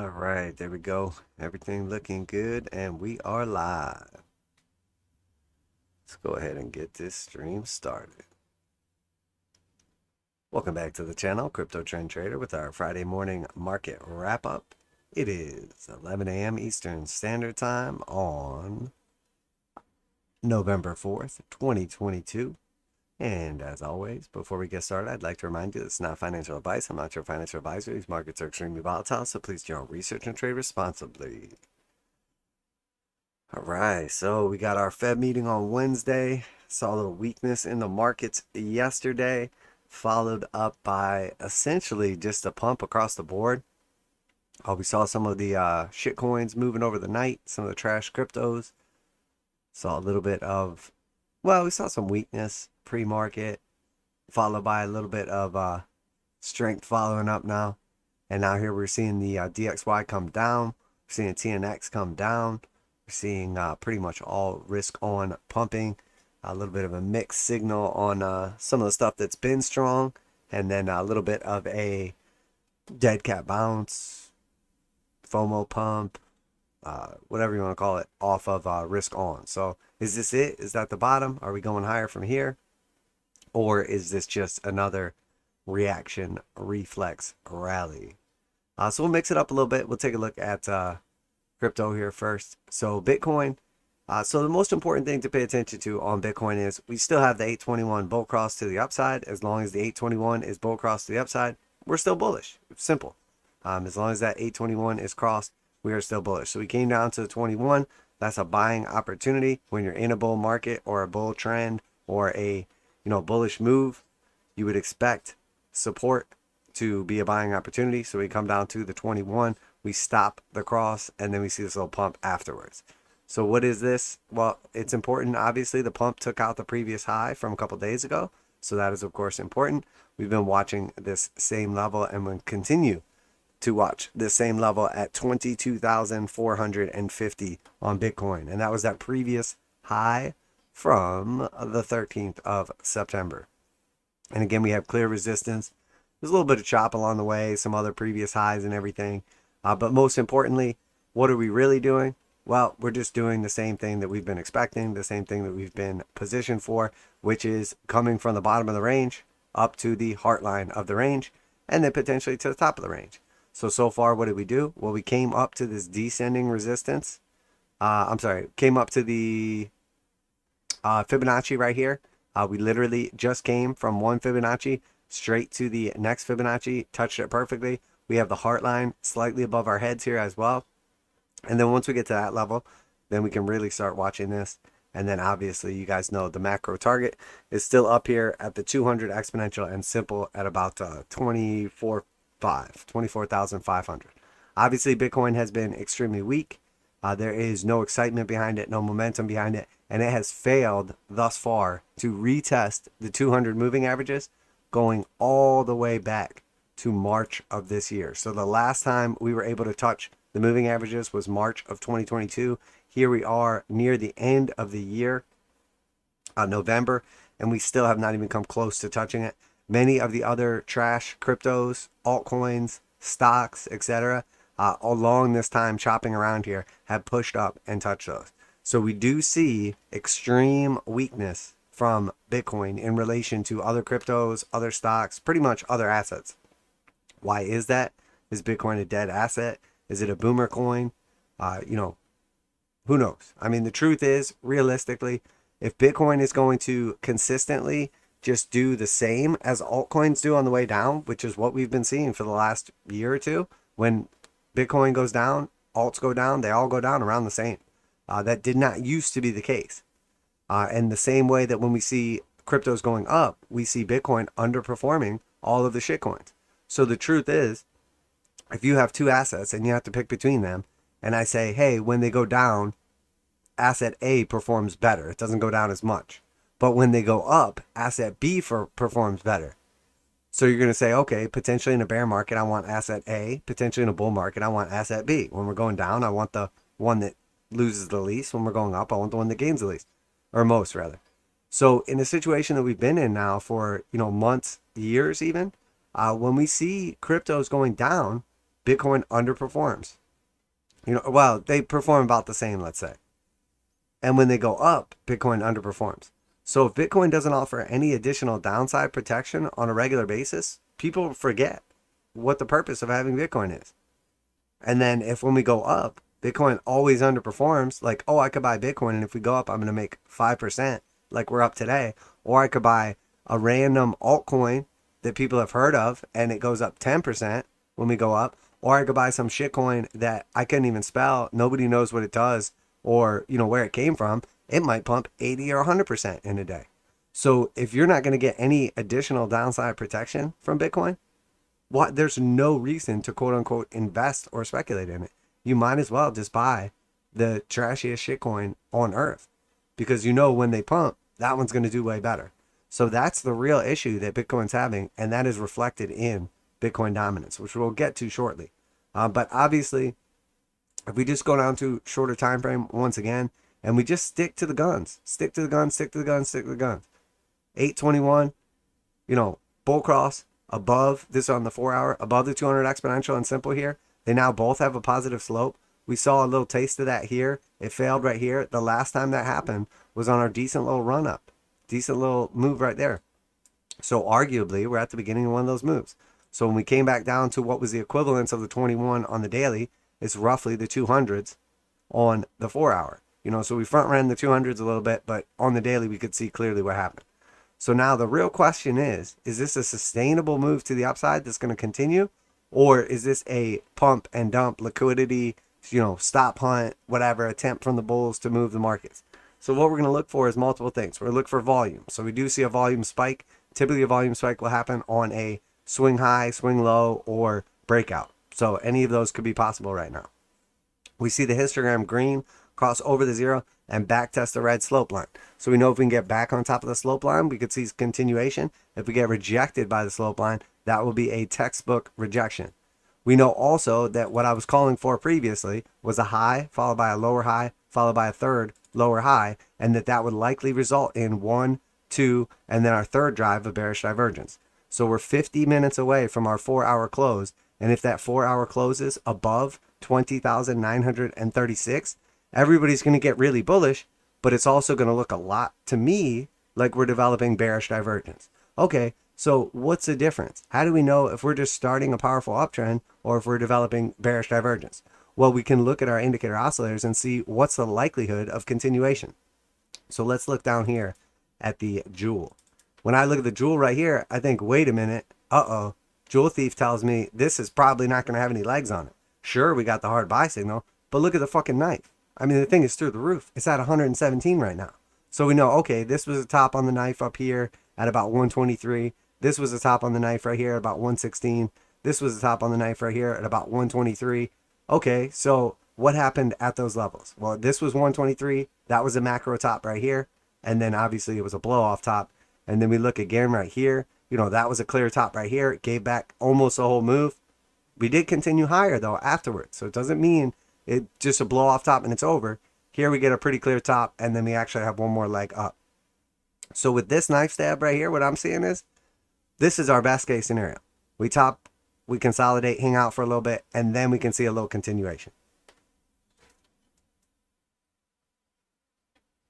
All right, there we go. Everything looking good, and we are live. Let's go ahead and get this stream started. Welcome back to the channel, Crypto Trend Trader, with our Friday morning market wrap up. It is 11 a.m. Eastern Standard Time on November 4th, 2022. And as always, before we get started, I'd like to remind you this is not financial advice. I'm not your financial advisor. These markets are extremely volatile, so please do your own research and trade responsibly. All right, so we got our Fed meeting on Wednesday. Saw a little weakness in the markets yesterday, followed up by essentially just a pump across the board. We saw some of the shit coins moving over the night, some of the trash cryptos. Saw a little bit of, well, we saw some weakness pre-market, followed by a little bit of strength following up now. And now here we're seeing the DXY come down. We're seeing TNX come down. We're seeing pretty much all risk on pumping. A little bit of a mixed signal on some of the stuff that's been strong. And then a little bit of a dead cat bounce, FOMO pump, whatever you want to call it, off of risk on. So is this it? Is that the bottom? Are we going higher from here? Or is this just another reaction reflex rally? So we'll mix it up a little bit. We'll take a look at crypto here first. So Bitcoin. So the most important thing to pay attention to on Bitcoin is we still have the 821 bull cross to the upside. As long as the 821 is bull cross to the upside, we're still bullish. It's simple. As long as that 821 is crossed, we are still bullish. So we came down to the 21. That's a buying opportunity when you're in a bull market or a bull trend or a bullish move. You would expect support to be a buying opportunity. So we come down to the 21, we stop the cross, and then we see this little pump afterwards. So what is this? Well, it's important. Obviously, the pump took out the previous high from a couple days ago. So that is, of course, important. We've been watching this same level and we'll continue to watch this same level at 22,450 on Bitcoin. And that was that previous high from the 13th of September. And again, we have clear resistance. There's a little bit of chop along the way, some other previous highs and everything. But most importantly, what are we really doing? Well, we're just doing the same thing that we've been expecting, the same thing that we've been positioned for, which is coming from the bottom of the range up to the heart line of the range, and then potentially to the top of the range. So far, what did we do? Well, we came up to this descending resistance. Came up to the Fibonacci right here. We literally just came from one Fibonacci straight to the next Fibonacci, touched it perfectly. We have the heart line slightly above our heads here as well. And then once we get to that level, then we can really start watching this. And then obviously you guys know the macro target is still up here at the 200 exponential and simple at about 24,500. Obviously Bitcoin has been extremely weak. There is no excitement behind it, no momentum behind it, and it has failed thus far to retest the 200 moving averages going all the way back to March of this year. So the last time we were able to touch the moving averages was March of 2022. Here we are near the end of the year, November, and we still have not even come close to touching it. Many of the other trash cryptos, altcoins, stocks, etc., along this time chopping around here have pushed up and touched those. So we do see extreme weakness from Bitcoin in relation to other cryptos, other stocks, pretty much other assets. Why is that? Is Bitcoin a dead asset? Is it a boomer coin? Who knows? I mean, the truth is, realistically, if Bitcoin is going to consistently just do the same as altcoins do on the way down, which is what we've been seeing for the last year or two, when Bitcoin goes down, alts go down, they all go down around the same. That did not used to be the case. And the same way that when we see cryptos going up, we see Bitcoin underperforming all of the shitcoins. So the truth is, if you have two assets and you have to pick between them, and I say, hey, when they go down, asset A performs better. It doesn't go down as much. But when they go up, asset B performs better. So you're going to say, okay, potentially in a bear market, I want asset A. Potentially in a bull market, I want asset B. When we're going down, I want the one that loses the least. When we're going up, I want the one that gains the least. Or most, rather. So in a situation that we've been in now for, months, years even, when we see cryptos going down, Bitcoin underperforms. Well, they perform about the same, let's say. And when they go up, Bitcoin underperforms. So if Bitcoin doesn't offer any additional downside protection on a regular basis, people forget what the purpose of having Bitcoin is. And then if when we go up, Bitcoin always underperforms, like, oh, I could buy Bitcoin, and if we go up, I'm going to make 5%, like we're up today. Or I could buy a random altcoin that people have heard of, and it goes up 10% when we go up. Or I could buy some shitcoin that I couldn't even spell, nobody knows what it does, or where it came from. It might pump 80 or 100% in a day. So if you're not going to get any additional downside protection from Bitcoin, there's no reason to quote unquote invest or speculate in it. You might as well just buy the trashiest shitcoin on earth, because when they pump, that one's going to do way better. So that's the real issue that Bitcoin's having, and that is reflected in Bitcoin dominance, which we'll get to shortly. But obviously, if we just go down to shorter time frame once again, and we just stick to the guns, stick to the guns, stick to the guns, stick to the guns. 821, bull cross above this on the 4 hour, above the 200 exponential and simple here. They now both have a positive slope. We saw a little taste of that here. It failed right here. The last time that happened was on our decent little run up, decent little move right there. So arguably, we're at the beginning of one of those moves. So when we came back down to what was the equivalence of the 21 on the daily, it's roughly the 200s on the 4 hour. So we front ran the 200s a little bit, but on the daily, we could see clearly what happened. So now the real question is this a sustainable move to the upside that's going to continue? Or is this a pump and dump liquidity, stop hunt, whatever, attempt from the bulls to move the markets? So what we're going to look for is multiple things. We're going to look for volume. So we do see a volume spike. Typically a volume spike will happen on a swing high, swing low, or breakout. So any of those could be possible right now. We see the histogram green cross over the zero and back test the red slope line. So we know if we can get back on top of the slope line, we could see continuation. If we get rejected by the slope line, that will be a textbook rejection. We know also that what I was calling for previously was a high followed by a lower high followed by a third lower high, and that would likely result in 1, 2, and then our third drive of bearish divergence. So we're 50 minutes away from our 4 hour close, and if that 4 hour closes above 20,936, everybody's going to get really bullish, but it's also going to look a lot to me like we're developing bearish divergence. Okay, so what's the difference? How do we know if we're just starting a powerful uptrend or if we're developing bearish divergence? Well, we can look at our indicator oscillators and see what's the likelihood of continuation. So let's look down here at the Joule. When I look at the Joule right here, I think, wait a minute, Joule Thief tells me this is probably not going to have any legs on it. Sure, we got the hard buy signal, but look at the fucking knife. I mean, the thing is through the roof. It's at 117 right now. So we know, okay, this was the top on the knife up here at about 123. This was the top on the knife right here at about 116. This was the top on the knife right here at about 123. Okay, so what happened at those levels? Well, this was 123. That was a macro top right here. And then obviously it was a blow off top. And then we look again right here. That was a clear top right here. It gave back almost the whole move. We did continue higher though afterwards. So it doesn't mean it's just a blow off top and it's over. Here we get a pretty clear top, and then we actually have one more leg up. So with this knife stab right here, what I'm seeing is this is our best case scenario. We top, we consolidate, hang out for a little bit, and then we can see a little continuation.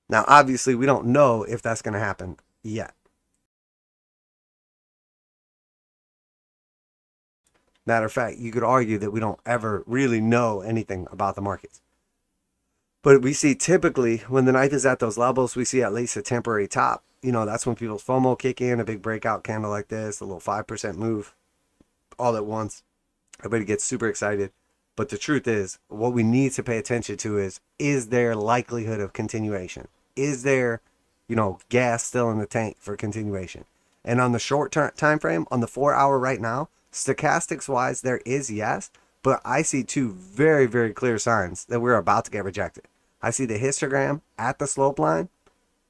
Now, obviously, we don't know if that's going to happen yet. Matter of fact, you could argue that we don't ever really know anything about the markets. But we see typically when the knife is at those levels, we see at least a temporary top. That's when people's FOMO kick in, a big breakout candle like this, a little 5% move all at once. Everybody gets super excited. But the truth is, what we need to pay attention to is there likelihood of continuation? Is there, gas still in the tank for continuation? And on the short time frame, on the 4 hour right now, stochastics wise, there is yes. But I see two very, very clear signs that we're about to get rejected. I see the histogram at the slope line.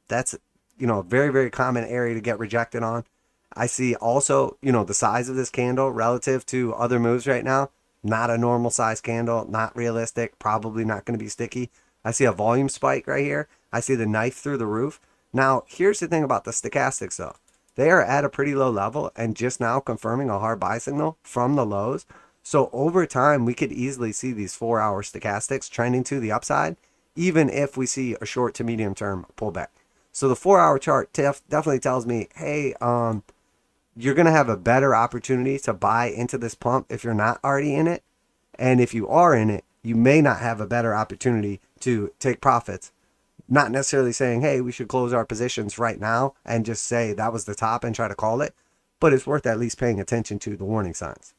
That's, a very, very common area to get rejected on. I see also, the size of this candle relative to other moves right now. Not a normal size candle, not realistic, probably not going to be sticky. I see a volume spike right here. I see the knife through the roof. Now, here's the thing about the stochastics though. They are at a pretty low level and just now confirming a hard buy signal from the lows. So over time, we could easily see these 4-hour stochastics trending to the upside, even if we see a short to medium term pullback. So the 4-hour chart definitely tells me, hey, you're going to have a better opportunity to buy into this pump if you're not already in it. And if you are in it, you may not have a better opportunity to take profits. Not necessarily saying, hey, we should close our positions right now and just say that was the top and try to call it. But it's worth at least paying attention to the warning signs.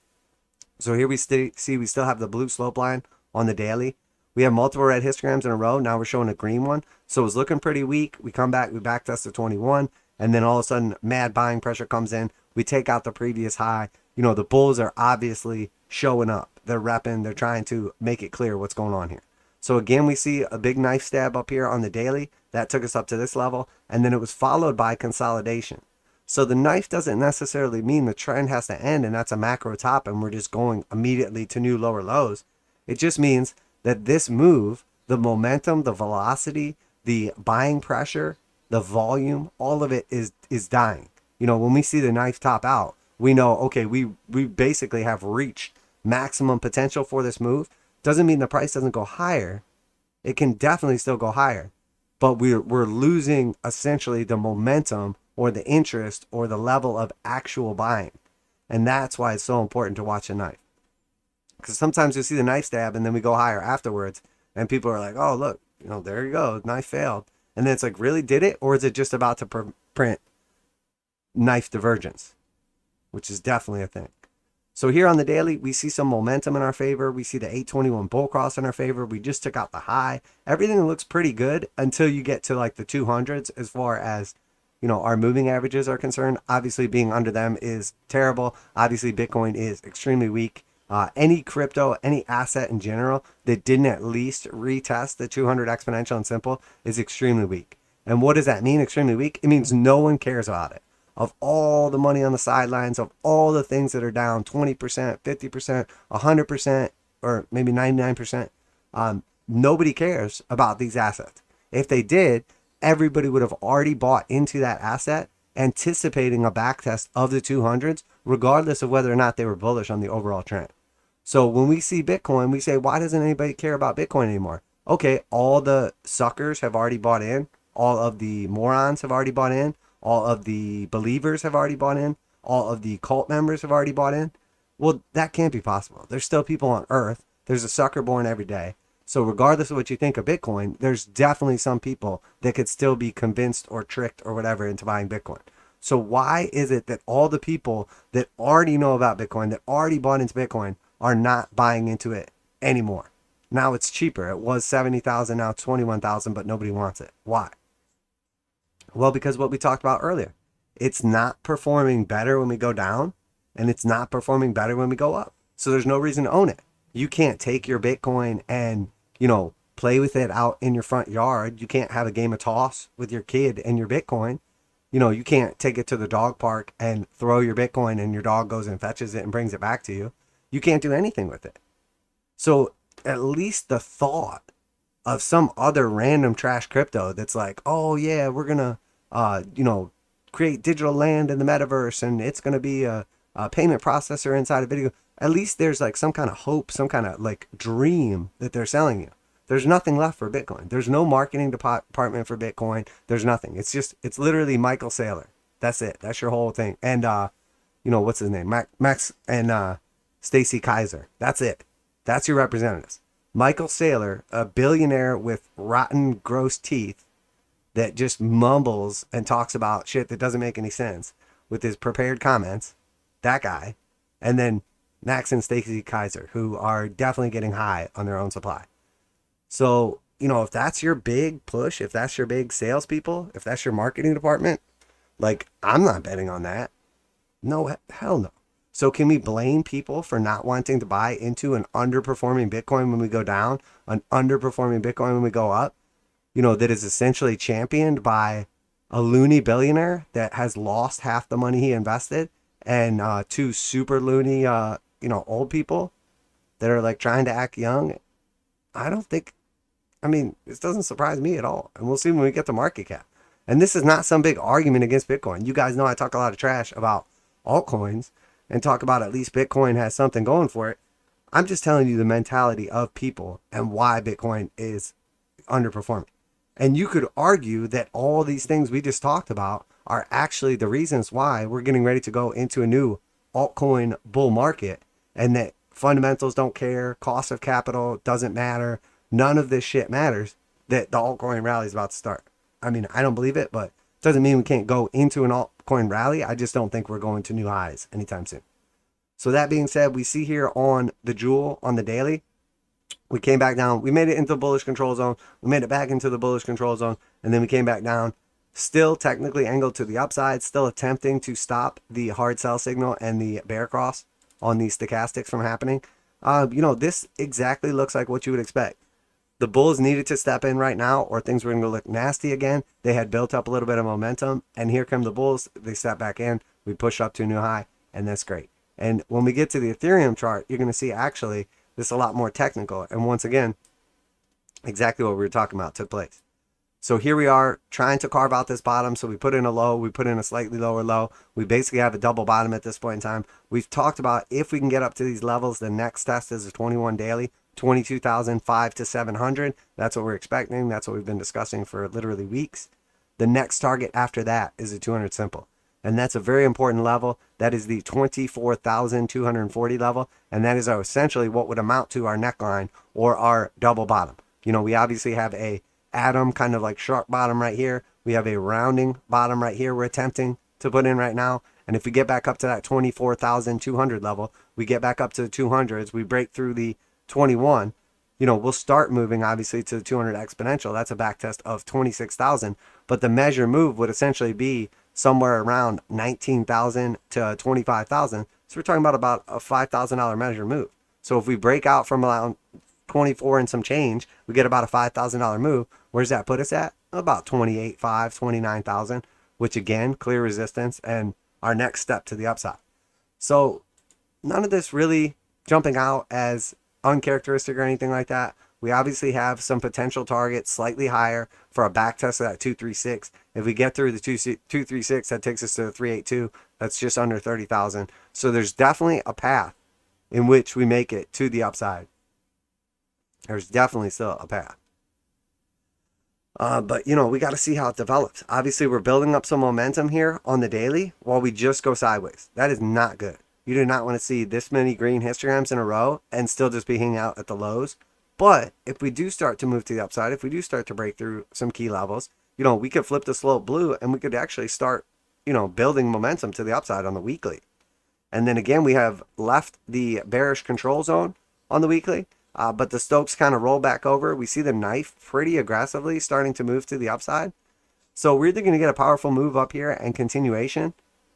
So here we see we still have the blue slope line on the daily. We have multiple red histograms in a row. Now we're showing a green one. So it's looking pretty weak. We come back, we back test to 21. And then all of a sudden, mad buying pressure comes in. We take out the previous high. You know, the bulls are obviously showing up. They're repping. They're trying to make it clear what's going on here. So again, we see a big knife stab up here on the daily. That took us up to this level. And then it was followed by consolidation. So the knife doesn't necessarily mean the trend has to end and that's a macro top and we're just going immediately to new lower lows. It just means that this move, the momentum, the velocity, the buying pressure, the volume, all of it is dying. You know, when we see the knife top out, we know, okay, we basically have reached maximum potential for this move. Doesn't mean the price doesn't go higher. It can definitely still go higher, but we're losing essentially the momentum or the interest or the level of actual buying. And that's why it's so important to watch a knife. Because sometimes you see the knife stab and then we go higher afterwards and people are like, oh, look, you know, there you go, knife failed. And then it's like, really, did it? Or is it just about to print knife divergence, which is definitely a thing. So here on the daily, we see some momentum in our favor. We see the 821 bull cross in our favor. We just took out the high. Everything looks pretty good until you get to like the 200s as far as, you know, our moving averages are concerned. Obviously, being under them is terrible. Obviously, Bitcoin is extremely weak. Any crypto, any asset in general that didn't at least retest the 200 exponential and simple is extremely weak. And what does that mean, extremely weak? It means no one cares about it. Of all the money on the sidelines, of all the things that are down 20%, 50%, 100%, or maybe 99%, nobody cares about these assets. If they did, everybody would have already bought into that asset, anticipating a backtest of the 200s, regardless of whether or not they were bullish on the overall trend. So when we see Bitcoin, we say, why doesn't anybody care about Bitcoin anymore? Okay, all the suckers have already bought in. All of the morons have already bought in. All of the believers have already bought in. All of the cult members have already bought in. Well, that can't be possible. There's still people on Earth. There's a sucker born every day. So regardless of what you think of Bitcoin, there's definitely some people that could still be convinced or tricked or whatever into buying Bitcoin. So why is it that all the people that already know about Bitcoin, that already bought into Bitcoin, are not buying into it anymore? Now it's cheaper. It was 70,000, now it's 21,000, but nobody wants it. Why? Well, because what we talked about earlier. It's not performing better when we go down, and it's not performing better when we go up. So there's no reason to own it. You can't take your Bitcoin and, you know, play with it out in your front yard. You can't have a game of toss with your kid and your Bitcoin. You know, you can't take it to the dog park and throw your Bitcoin and your dog goes and fetches it and brings it back to you. You can't do anything with it. So at least the thought of some other random trash crypto that's like, oh yeah, we're going to, you know, create digital land in the metaverse and it's going to be a payment processor inside a video. At least there's like some kind of hope, some kind of like dream that they're selling you. There's nothing left for Bitcoin. There's no marketing department for Bitcoin. There's nothing. It's literally Michael Saylor. That's it. That's your whole thing. And, you know, what's his name? Max and Stacy Kaiser. That's it. That's your representatives. Michael Saylor, a billionaire with rotten, gross teeth that just mumbles and talks about shit that doesn't make any sense with his prepared comments. That guy. And then Max and Stacy Kaiser, who are definitely getting high on their own supply. So, you know, if that's your big push, if that's your big salespeople, if that's your marketing department, like, I'm not betting on that. No, hell no. So can we blame people for not wanting to buy into an underperforming Bitcoin when we go down, an underperforming Bitcoin when we go up, you know, that is essentially championed by a loony billionaire that has lost half the money he invested and two super loony, you know, old people that are like trying to act young? I mean, this doesn't surprise me at all. And we'll see when we get to market cap. And this is not some big argument against Bitcoin. You guys know I talk a lot of trash about altcoins and talk about at least Bitcoin has something going for it. I'm just telling you the mentality of people and why Bitcoin is underperforming. And you could argue that all these things we just talked about are actually the reasons why we're getting ready to go into a new altcoin bull market, and that fundamentals don't care, cost of capital doesn't matter, none of this shit matters, that the altcoin rally is about to start. I mean, I don't believe it, but it doesn't mean we can't go into an altcoin rally. I just don't think we're going to new highs anytime soon. So that being said, we see here on the Jewel on the daily, we came back down. We made it into the bullish control zone. We made it back into the bullish control zone. And then we came back down. Still technically angled to the upside. Still attempting to stop the hard sell signal and the bear cross on these stochastics from happening. This exactly looks like what you would expect. The bulls needed to step in right now, or things were going to look nasty again. They had built up a little bit of momentum. And here come the bulls. They step back in. We push up to a new high. And that's great. And when we get to the Ethereum chart, you're going to see actually this is a lot more technical. And once again, exactly what we were talking about took place. So here we are trying to carve out this bottom. So we put in a low, we put in a slightly lower low. We basically have a double bottom at this point in time. We've talked about if we can get up to these levels, the next test is a 21 daily, 22,005 to 700. That's what we're expecting. That's what we've been discussing for literally weeks. The next target after that is a 200 simple. And that's a very important level. That is the 24,240 level. And that is essentially what would amount to our neckline or our double bottom. We obviously have a atom kind of like sharp bottom right here. We have a rounding bottom right here we're attempting to put in right now. And if we get back up to that 24,200 level, we get back up to the 200s, we break through the 21, we'll start moving obviously to the 200 exponential. That's a back test of 26,000. But the measure move would essentially be somewhere around 19,000 to 25,000. So we're talking about a $5,000 measure move. So if we break out from around 24 and some change, we get about a $5,000 move. Where's that put us at? About 28,500, 29,000, which again, clear resistance and our next step to the upside. So none of this really jumping out as uncharacteristic or anything like that. We obviously have some potential targets slightly higher for a back test of that 236. If we get through the 236, that takes us to the 382. That's just under 30,000. So there's definitely a path in which we make it to the upside. There's definitely still a path. But we got to see how it develops. Obviously, we're building up some momentum here on the daily while we just go sideways. That is not good. You do not want to see this many green histograms in a row and still just be hanging out at the lows. But if we do start to move to the upside, if we do start to break through some key levels, we could flip the slope blue and we could actually start, building momentum to the upside on the weekly. And then again, we have left the bearish control zone on the weekly, but the Stochs kind of roll back over. We see the knife pretty aggressively starting to move to the upside. So we're either going to get a powerful move up here and continuation,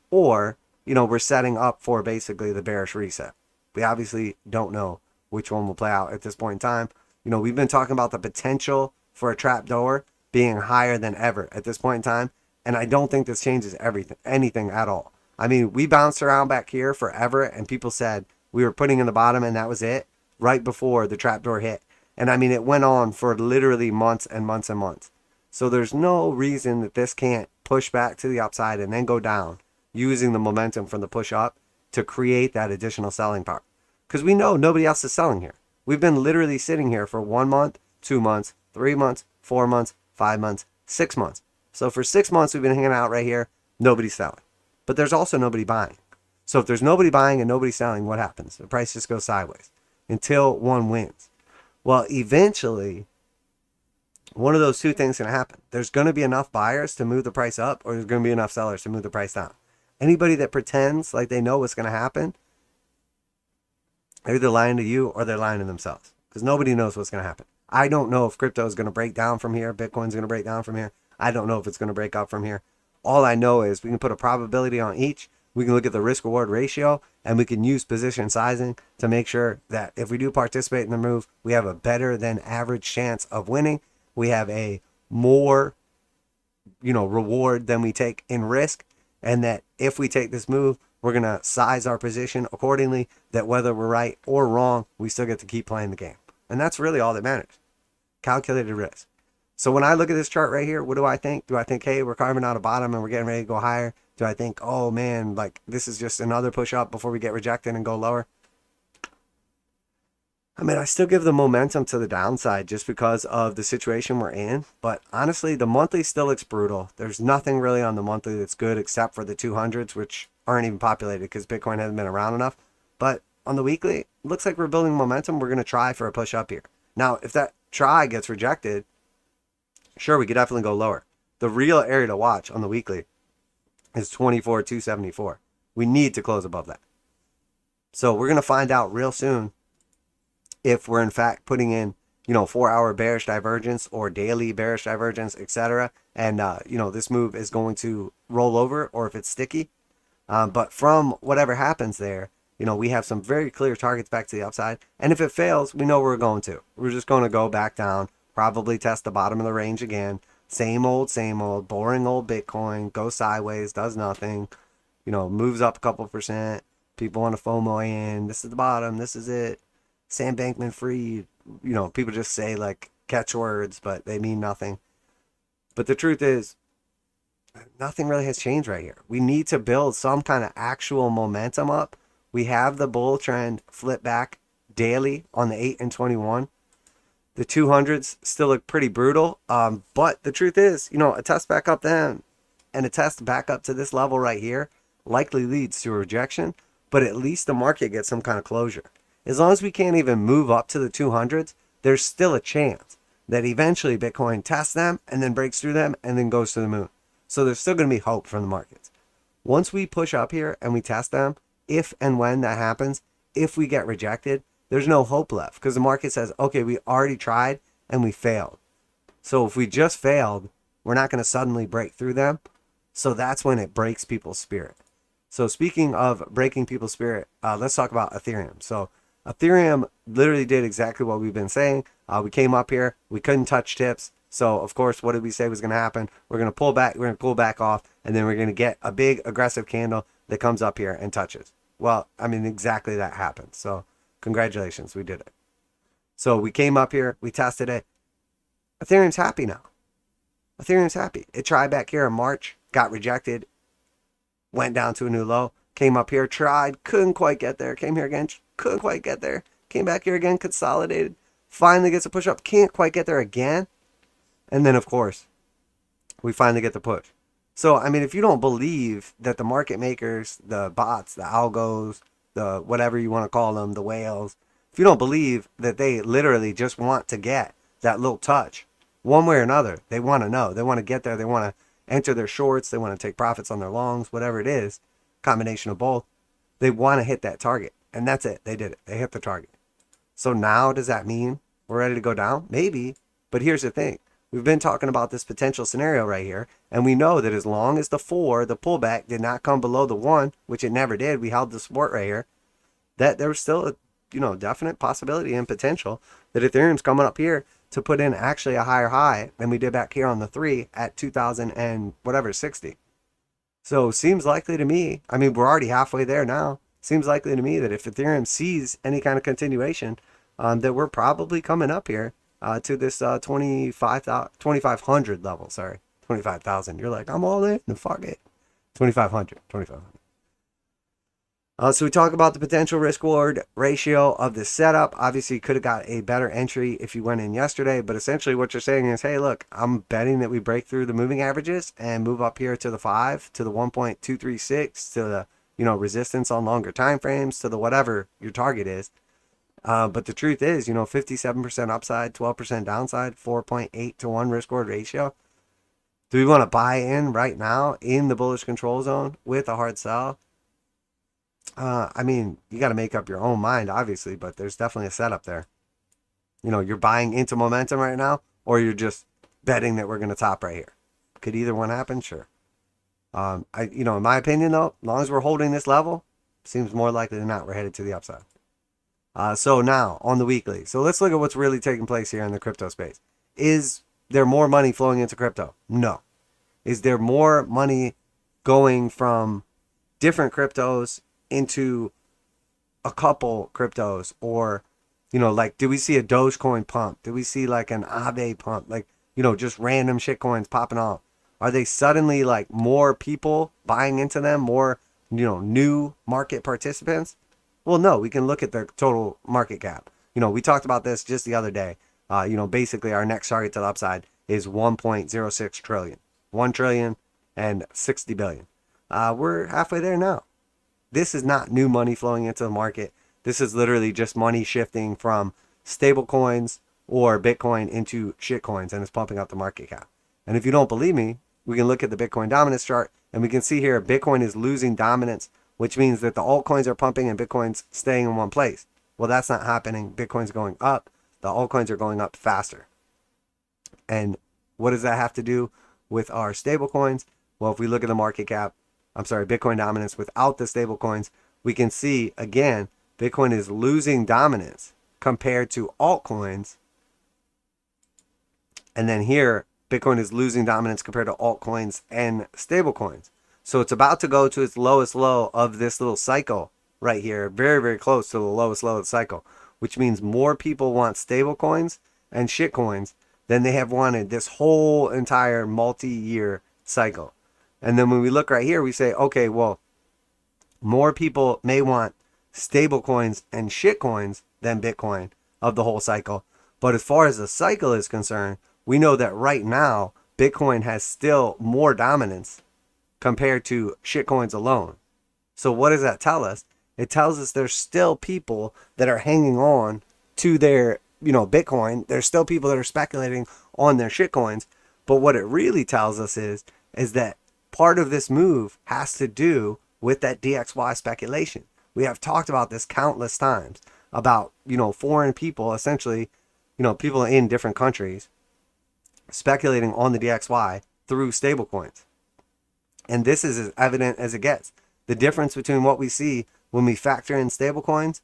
or, we're setting up for basically the bearish reset. We obviously don't know which one will play out at this point in time. We've been talking about the potential for a trapdoor being higher than ever at this point in time, and I don't think this changes anything at all. I mean, we bounced around back here forever, and people said we were putting in the bottom and that was it right before the trapdoor hit. And I mean, it went on for literally months and months and months. So there's no reason that this can't push back to the upside and then go down using the momentum from the push up to create that additional selling power. Because we know nobody else is selling here. We've been literally sitting here for 1 month, 2 months, 3 months, 4 months, 5 months, 6 months. So for 6 months, we've been hanging out right here. Nobody's selling. But there's also nobody buying. So if there's nobody buying and nobody selling, what happens? The price just goes sideways until one wins. Well, eventually, one of those two things is going to happen. There's going to be enough buyers to move the price up, or there's going to be enough sellers to move the price down. Anybody that pretends like they know what's going to happen, they're either lying to you or they're lying to themselves, because nobody knows what's going to happen. I don't know if crypto is going to break down from here. Bitcoin's going to break down from here. I don't know if it's going to break up from here. All I know is we can put a probability on each. We can look at the risk reward ratio, and we can use position sizing to make sure that if we do participate in the move, we have a better than average chance of winning. We have a more, reward than we take in risk. And that if we take this move, we're going to size our position accordingly, that whether we're right or wrong, we still get to keep playing the game. And that's really all that matters. Calculated risk. So when I look at this chart right here, what do I think? Do I think, hey, we're carving out a bottom and we're getting ready to go higher? Do I think, oh man, like this is just another push up before we get rejected and go lower? I mean, I still give the momentum to the downside just because of the situation we're in. But honestly, the monthly still looks brutal. There's nothing really on the monthly that's good except for the 200s, which aren't even populated because Bitcoin hasn't been around enough. But on the weekly, it looks like we're building momentum. We're going to try for a push up here. Now, if that try gets rejected, sure, we could definitely go lower. The real area to watch on the weekly is 24,274. We need to close above that. So we're going to find out real soon if we're in fact putting in, 4-hour bearish divergence or daily bearish divergence, etc. And, this move is going to roll over or if it's sticky. But from whatever happens there, we have some very clear targets back to the upside. And if it fails, we know where we're going to. We're just going to go back down, probably test the bottom of the range again. Same old, boring old Bitcoin, goes sideways, does nothing, moves up a couple percent. People want to FOMO in. This is the bottom. This is it. Sam Bankman-Fried. People just say like catchwords, but they mean nothing. But the truth is, nothing really has changed right here. We need to build some kind of actual momentum up. We have the bull trend flip back daily on the 8 and 21. The 200s still look pretty brutal. But the truth is, a test back up then and a test back up to this level right here likely leads to a rejection, but at least the market gets some kind of closure. As long as we can't even move up to the 200s, there's still a chance that eventually Bitcoin tests them and then breaks through them and then goes to the moon. So there's still going to be hope from the markets. Once we push up here and we test them, if and when that happens, if we get rejected, there's no hope left because the market says, okay, we already tried and we failed. So if we just failed, we're not going to suddenly break through them. So that's when it breaks people's spirit. So speaking of breaking people's spirit, let's talk about Ethereum. So Ethereum literally did exactly what we've been saying. We came up here, we couldn't touch tips. So of course, what did we say was going to happen? We're going to pull back, we're going to pull back off, and then we're going to get a big aggressive candle that comes up here and touches. Well, I mean, exactly that happened. So congratulations, we did it. So we came up here, we tested it. Ethereum's happy now. Ethereum's happy. It tried back here in March, got rejected, went down to a new low, came up here, tried, couldn't quite get there, came here again, couldn't quite get there, came back here again, consolidated, finally gets a push up, can't quite get there again. And then, of course, we finally get the push. So, I mean, if you don't believe that the market makers, the bots, the algos, the whatever you want to call them, the whales, if you don't believe that they literally just want to get that little touch, one way or another, they want to know. They want to get there. They want to enter their shorts. They want to take profits on their longs, whatever it is, combination of both. They want to hit that target. And that's it. They did it. They hit the target. So now, does that mean we're ready to go down? Maybe. But here's the thing. We've been talking about this potential scenario right here, and we know that as long as the 4, the pullback, did not come below the 1, which it never did, we held the support right here, that there was still a definite possibility and potential that Ethereum's coming up here to put in actually a higher high than we did back here on the 3 at 2000 and whatever 60. So seems likely to me, I mean, we're already halfway there now. Seems likely to me that if Ethereum sees any kind of continuation, that we're probably coming up here to this 2,500 level. Sorry, 25,000. You're like, I'm all in. Fuck it. 2,500. So we talk about the potential risk reward ratio of this setup. Obviously, you could have got a better entry if you went in yesterday, but essentially what you're saying is, hey, look, I'm betting that we break through the moving averages and move up here to the 5, to the 1.236, to the resistance on longer time frames, to the whatever your target is. But the truth is, 57% upside, 12% downside, 4.8 to 1 risk reward ratio. Do we want to buy in right now in the bullish control zone with a hard sell? I mean, you got to make up your own mind, obviously, but there's definitely a setup there. You're buying into momentum right now, or you're just betting that we're going to top right here. Could either one happen? Sure. In my opinion, though, as long as we're holding this level, seems more likely than not we're headed to the upside. So now on the weekly. So let's look at what's really taking place here in the crypto space. Is there more money flowing into crypto? No. Is there more money going from different cryptos into a couple cryptos? Or, like, do we see a Dogecoin pump? Do we see like an Aave pump? Like, just random shit coins popping off. Are they suddenly like more people buying into them? More, new market participants? Well, no, we can look at the total market cap. we talked about this just the other day. Basically our next target to the upside is 1.06 trillion, 1 trillion and 60 billion. We're halfway there now. This is not new money flowing into the market. This is literally just money shifting from stable coins or Bitcoin into shit coins, and it's pumping up the market cap. And if you don't believe me, we can look at the Bitcoin dominance chart, and we can see here Bitcoin is losing dominance, which means that the altcoins are pumping and Bitcoin's staying in one place. Well, that's not happening. Bitcoin's going up. The altcoins are going up faster. And what does that have to do with our stable coins? Well, if we look at the market cap, Bitcoin dominance without the stable coins, we can see, again, Bitcoin is losing dominance compared to altcoins. And then here, Bitcoin is losing dominance compared to altcoins and stable coins. So it's about to go to its lowest low of this little cycle right here, very, very close to the lowest low of the cycle, which means more people want stable coins and shit coins than they have wanted this whole entire multi-year cycle. And then when we look right here, we say, okay, well, more people may want stable coins and shit coins than Bitcoin of the whole cycle. But as far as the cycle is concerned, we know that right now, Bitcoin has still more dominance compared to shit coins alone. So what does that tell us? It tells us there's still people that are hanging on to their, Bitcoin. There's still people that are speculating on their shit coins. But what it really tells us is that part of this move has to do with that DXY speculation. We have talked about this countless times about, foreign people, essentially, people in different countries speculating on the DXY through stablecoins. And this is as evident as it gets. The difference between what we see when we factor in stablecoins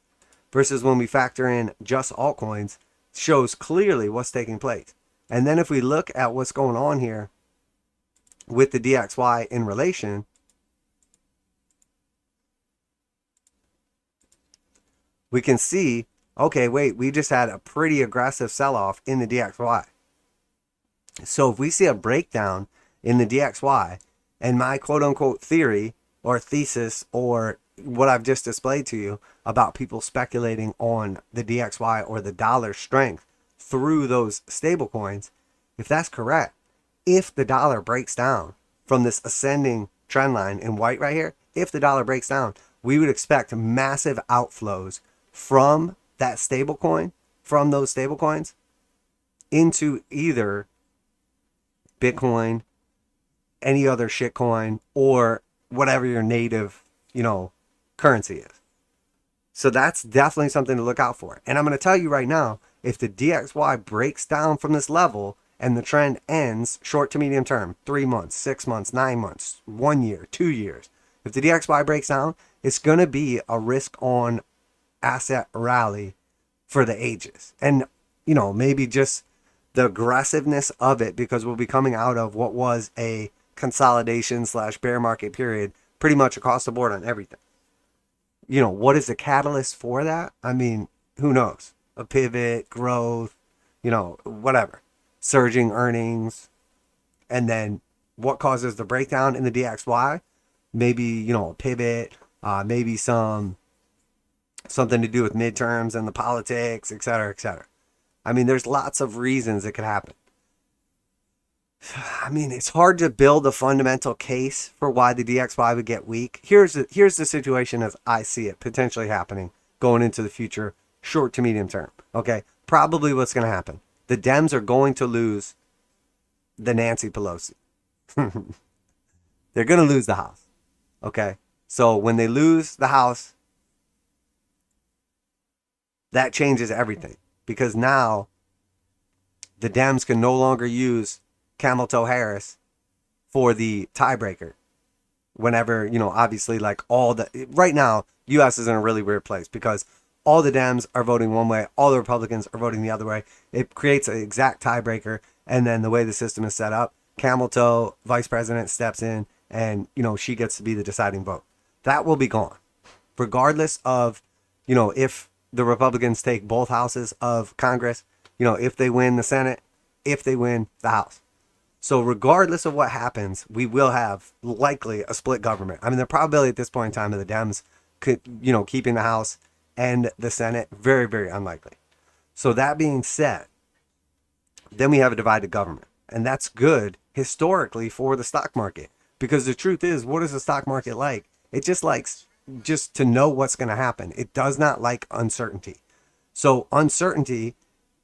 versus when we factor in just altcoins shows clearly what's taking place. And then if we look at what's going on here with the DXY in relation, we can see, okay, wait, we just had a pretty aggressive sell-off in the DXY. So if we see a breakdown in the DXY, and my quote-unquote theory or thesis or what I've just displayed to you about people speculating on the DXY or the dollar strength through those stable coins, if that's correct, if the dollar breaks down from this ascending trend line in white right here, if the dollar breaks down, we would expect massive outflows from that stable coin, from those stable coins, into either Bitcoin, any other shit coin, or whatever your native, currency is. So that's definitely something to look out for. And I'm going to tell you right now, if the DXY breaks down from this level and the trend ends short to medium term, 3 months, 6 months, 9 months, 1 year, 2 years, if the DXY breaks down, it's going to be a risk on asset rally for the ages. And, maybe just the aggressiveness of it, because we'll be coming out of what was a consolidation / bear market period pretty much across the board on everything. What is the catalyst for that? I mean, who knows? A pivot, growth, whatever. Surging earnings. And then what causes the breakdown in the DXY? Maybe, a pivot, maybe something to do with midterms and the politics, et cetera, et cetera. I mean, there's lots of reasons it could happen. I mean, it's hard to build a fundamental case for why the DXY would get weak. Here's the situation as I see it potentially happening going into the future, short to medium term. Okay, probably what's going to happen. The Dems are going to lose the Nancy Pelosi. They're going to lose the House. Okay, so when they lose the House, that changes everything, because now the Dems can no longer use Camel Toe Harris for the tiebreaker. Whenever, obviously, right now, U.S. is in a really weird place because all the Dems are voting one way, all the Republicans are voting the other way. It creates an exact tiebreaker, and then the way the system is set up, Camel Toe, vice president, steps in, and, she gets to be the deciding vote. That will be gone. Regardless of, if the Republicans take both houses of Congress, if they win the Senate, if they win the House. So regardless of what happens, we will have likely a split government. I mean, the probability at this point in time of the Dems could, keeping the House and the Senate, very, very unlikely. So that being said, then we have a divided government. And that's good historically for the stock market. Because the truth is, what is the stock market like? It just likes just to know what's going to happen. It does not like uncertainty. So uncertainty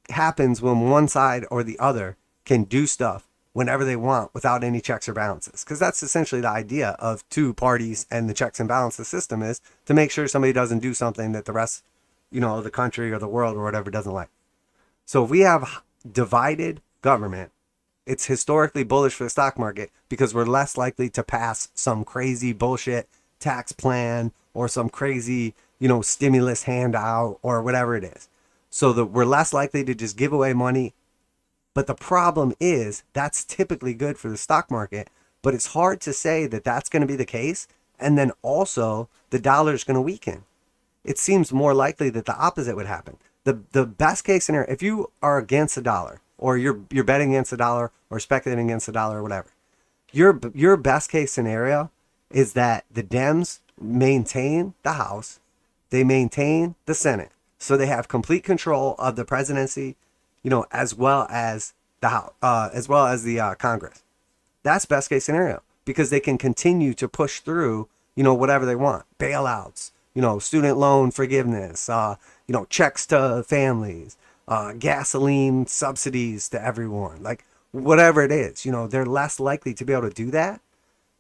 happens when one side or the other can do stuff whenever they want without any checks or balances. Because that's essentially the idea of two parties and the checks and balances system, is to make sure somebody doesn't do something that the rest, of the country or the world or whatever doesn't like. So if we have divided government, it's historically bullish for the stock market because we're less likely to pass some crazy bullshit tax plan or some crazy, stimulus handout or whatever it is. So that we're less likely to just give away money. But the problem is that's typically good for the stock market, but it's hard to say that that's going to be the case. And then also the dollar is going to weaken. It seems more likely that the opposite would happen. The best case scenario, if you are against the dollar or you're betting against the dollar or speculating against the dollar or whatever, your best case scenario is that the Dems maintain the House, they maintain the Senate, so they have complete control of the presidency, as well as the House, as well as the Congress. That's best case scenario because they can continue to push through, whatever they want, bailouts, student loan forgiveness, checks to families, gasoline subsidies to everyone, like whatever it is, they're less likely to be able to do that.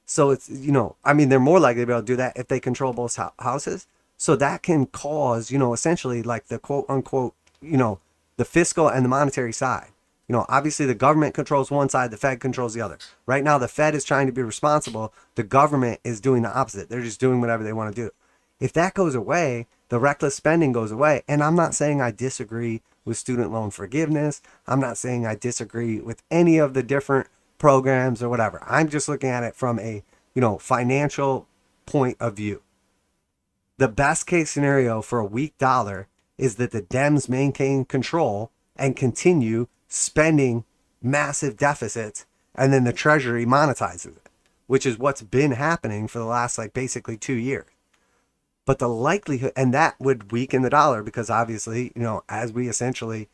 So it's, they're more likely to be able to do that if they control both houses. So that can cause, essentially like the quote unquote, the fiscal and the monetary side. Obviously the government controls one side, the Fed controls the other. Right now, the Fed is trying to be responsible. The government is doing the opposite. They're just doing whatever they want to do. If that goes away, the reckless spending goes away. And I'm not saying I disagree with student loan forgiveness. I'm not saying I disagree with any of the different programs or whatever. I'm just looking at it from a, financial point of view. The best case scenario for a weak dollar is that the Dems maintain control and continue spending massive deficits, and then the Treasury monetizes it, which is what's been happening for the last basically 2 years. But the likelihood, and that would weaken the dollar because obviously, as we essentially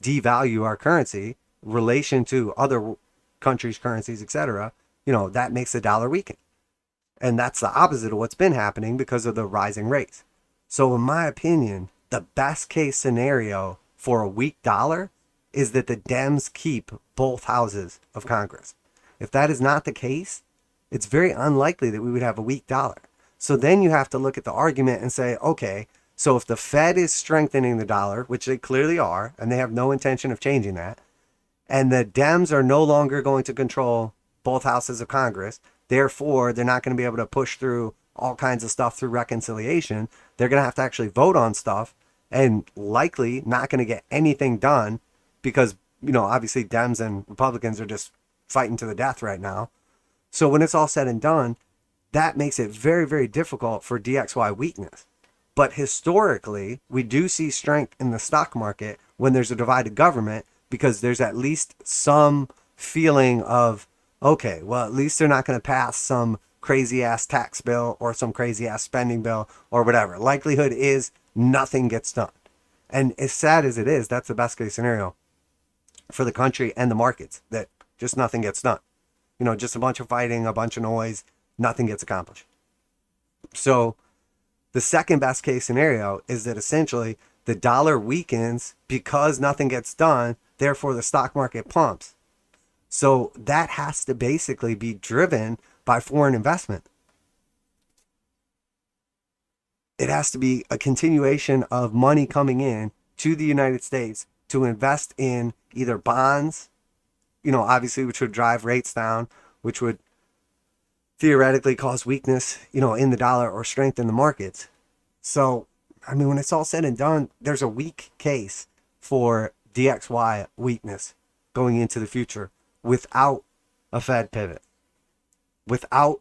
devalue our currency relation to other countries' currencies, etc., that makes the dollar weaken. And that's the opposite of what's been happening because of the rising rates. So in my opinion, the best case scenario for a weak dollar is that the Dems keep both houses of Congress. If that is not the case, it's very unlikely that we would have a weak dollar. So then you have to look at the argument and say, okay, so if the Fed is strengthening the dollar, which they clearly are, and they have no intention of changing that, and the Dems are no longer going to control both houses of Congress, therefore they're not going to be able to push through all kinds of stuff through reconciliation. They're going to have to actually vote on stuff and likely not going to get anything done because, obviously Dems and Republicans are just fighting to the death right now. So when it's all said and done, that makes it very, very difficult for DXY weakness. But historically, we do see strength in the stock market when there's a divided government because there's at least some feeling of, okay, well, at least they're not going to pass some crazy ass tax bill or some crazy ass spending bill or whatever. Likelihood is nothing gets done. And as sad as it is, that's the best case scenario for the country and the markets, that just nothing gets done. Just a bunch of fighting, a bunch of noise, nothing gets accomplished. So the second best case scenario is that essentially the dollar weakens because nothing gets done, therefore the stock market pumps. So that has to basically be driven by foreign investment. It has to be a continuation of money coming in to the United States to invest in either bonds, obviously, which would drive rates down, which would theoretically cause weakness, in the dollar or strengthen the markets. So, when it's all said and done, there's a weak case for DXY weakness going into the future without a Fed pivot, without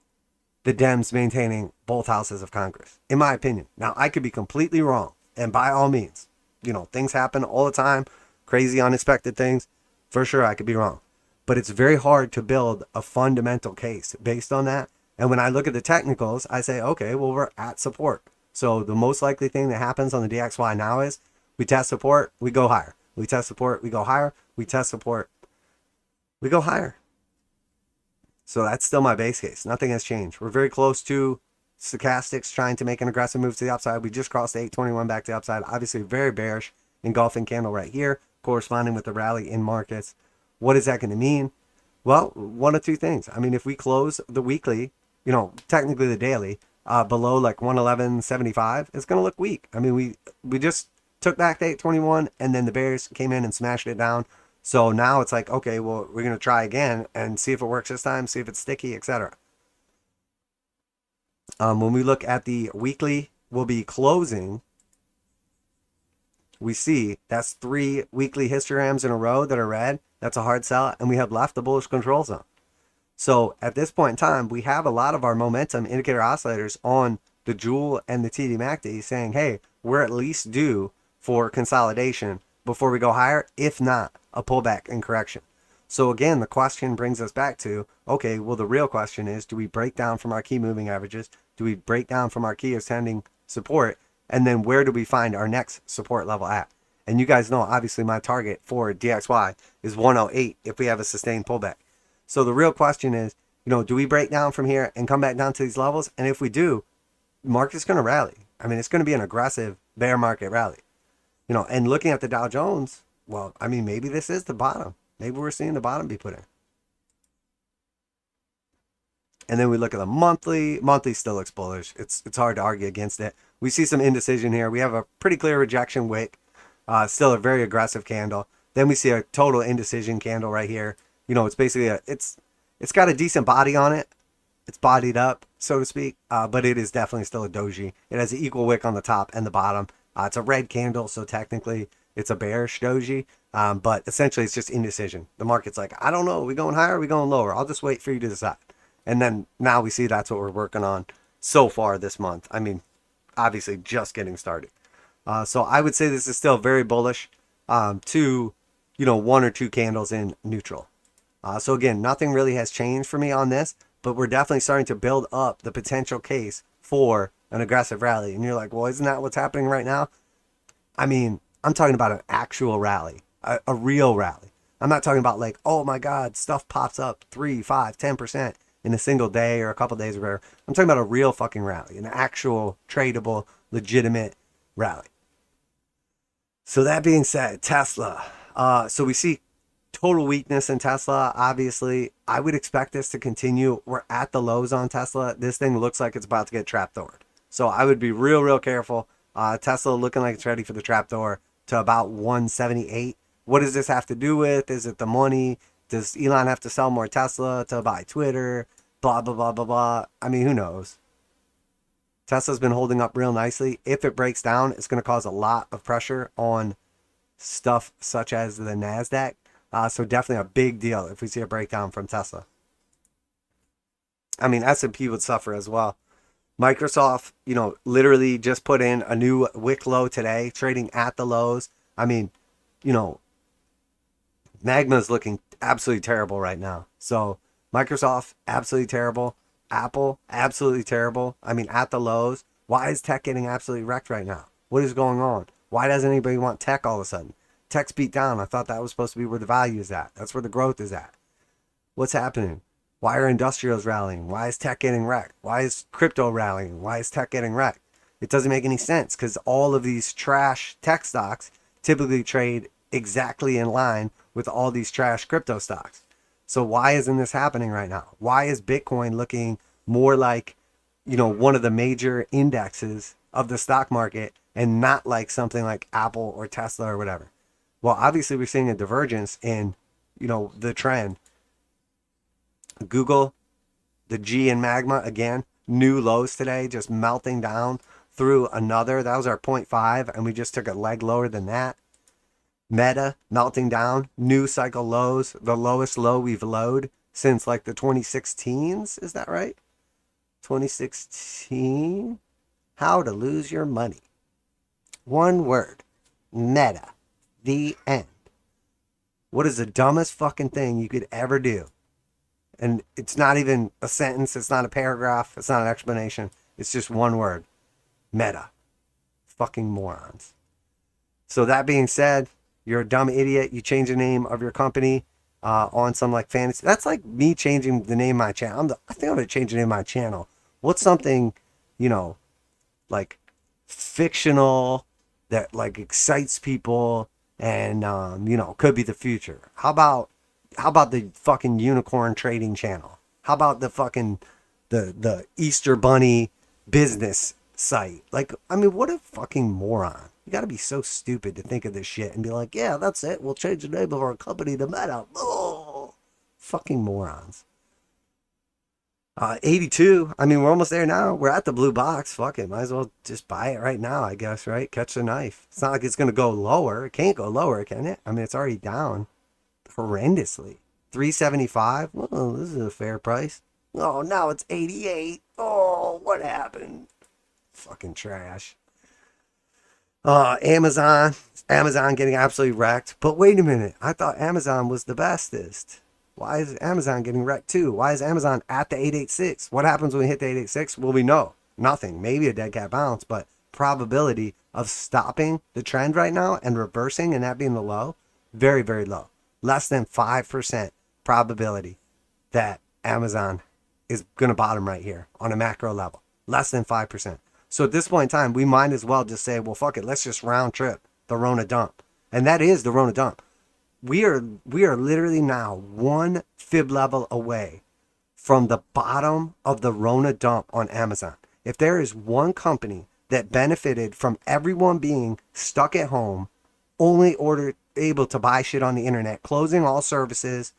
the Dems maintaining both houses of Congress, in my opinion. Now, I could be completely wrong, and by all means, things happen all the time, crazy, unexpected things. For sure, I could be wrong. But it's very hard to build a fundamental case based on that. And when I look at the technicals, I say, okay, well, we're at support. So the most likely thing that happens on the DXY now is we test support, we go higher. We test support, we go higher. We test support, we go higher. So that's still my base case. Nothing has changed. We're very close to stochastics trying to make an aggressive move to the upside. We just crossed the 821 back to the upside. Obviously very bearish engulfing candle right here, corresponding with the rally in markets. What is that going to mean? Well, one of two things. I mean, if we close the weekly, technically the daily, below like 111.75, it's going to look weak. I mean, we just took back the 821 and then the bears came in and smashed it down. So now it's like, okay, well, we're going to try again and see if it works this time, see if it's sticky, etc. When we look at the weekly, we'll be closing. We see that's 3 weekly histograms in a row that are red. That's a hard sell, and we have left the bullish control zone. So at this point in time, we have a lot of our momentum indicator oscillators on the Joule and the TDMACD saying, hey, we're at least due for consolidation before we go higher, if not a pullback and correction. So again, the question brings us back to, okay, well, the real question is, do we break down from our key moving averages? Do we break down from our key ascending support? And then where do we find our next support level at? And you guys know, obviously, my target for DXY is 108 if we have a sustained pullback. So the real question is, do we break down from here and come back down to these levels? And if we do, the market's going to rally. I mean, it's going to be an aggressive bear market rally. And looking at the Dow Jones, well, I mean, maybe this is the bottom. Maybe we're seeing the bottom be put in. And then we look at the monthly. Monthly still looks bullish. It's hard to argue against it. We see some indecision here. We have a pretty clear rejection wick. Still a very aggressive candle. Then we see a total indecision candle right here. It's basically it's got a decent body on it. It's bodied up, so to speak. But it is definitely still a doji. It has an equal wick on the top and the bottom. It's a red candle, so technically it's a bearish doji. But essentially it's just indecision. The market's like, I don't know. Are we going higher or are we going lower? I'll just wait for you to decide. And then now we see that's what we're working on so far this month. I mean, obviously just getting started. So I would say this is still very bullish to, 1 or 2 candles in neutral. So again, nothing really has changed for me on this, but we're definitely starting to build up the potential case for an aggressive rally. And you're like, well, isn't that what's happening right now? I mean, I'm talking about an actual rally, a real rally. I'm not talking about like, oh my God, stuff pops up 3, 5, 10% in a single day or a couple days or whatever. I'm talking about a real fucking rally, an actual tradable, legitimate rally. So that being said, Tesla. So we see total weakness in Tesla. Obviously, I would expect this to continue. We're at the lows on Tesla. This thing looks like it's about to get trapdoored. So I would be real careful. Tesla looking like it's ready for the trapdoor to about 178. What does this have to do with? Is it the money? Does Elon have to sell more Tesla to buy Twitter? Blah, blah, blah, blah, blah. I mean, who knows? Tesla's been holding up real nicely. If it breaks down, it's going to cause a lot of pressure on stuff such as the NASDAQ. So definitely a big deal if we see a breakdown from Tesla. I mean, S&P would suffer as well. Microsoft, literally just put in a new wick low today, trading at the lows. I mean, Magma's looking absolutely terrible right now. So Microsoft, absolutely terrible. Apple, absolutely terrible. I mean, at the lows. Why is tech getting absolutely wrecked right now? What is going on? Why doesn't anybody want tech all of a sudden? Tech's beat down. I thought that was supposed to be where the value is at. That's where the growth is at. What's happening? Why are industrials rallying? Why is tech getting wrecked? Why is crypto rallying? Why is tech getting wrecked? It doesn't make any sense because all of these trash tech stocks typically trade exactly in line with all these trash crypto stocks. So why isn't this happening right now? Why is Bitcoin looking more like, one of the major indexes of the stock market and not like something like Apple or Tesla or whatever? Well, obviously we're seeing a divergence in, the trend. Google, the G in Magma, again, new lows today, just melting down through another. That was our 0.5, and we just took a leg lower than that. Meta, melting down, new cycle lows, the lowest low we've lowered since like the 2016s. Is that right? 2016? How to lose your money. One word. Meta. The end. What is the dumbest fucking thing you could ever do? And it's not even a sentence. It's not a paragraph. It's not an explanation. It's just one word. Meta. Fucking morons. So that being said, You're a dumb idiot. You change the name of your company on some like fantasy. That's like me changing the name of my channel. I think I'm going to change the name of my channel. What's something, you know, like fictional that like excites people and, you know, could be the future? How about the fucking unicorn trading channel? How about the fucking, the Easter Bunny business site? Like, I mean, what a fucking moron. You gotta be so stupid to think of this shit and be like, yeah, that's it. We'll change the name of our company to Meta. Oh, fucking morons. 82. I mean, we're almost there now. We're at the blue box. Fuck it. Might as well just buy it right now, I guess, right? Catch the knife. It's not like it's gonna go lower. It can't go lower, can it? I mean, it's already down horrendously. 375. Well, this is a fair price. Oh, now it's 88. Oh, what happened? Fucking trash. Amazon getting absolutely wrecked. But wait a minute, I thought Amazon was the bestest. Why is Amazon getting wrecked too? Why is Amazon at the 886? What happens when we hit the 886? Well, we know nothing. Maybe a dead cat bounce, but probability of stopping the trend right now and reversing and that being the low, very, very low. Less than 5% probability that Amazon is going to bottom right here on a macro level. Less than 5%. So at this point in time, we might as well just say, well, fuck it. Let's just round trip the Rona dump. And that is the Rona dump. We are literally now one fib level away from the bottom of the Rona dump on Amazon. If there is one company that benefited from everyone being stuck at home, only able to buy shit on the internet, closing all services,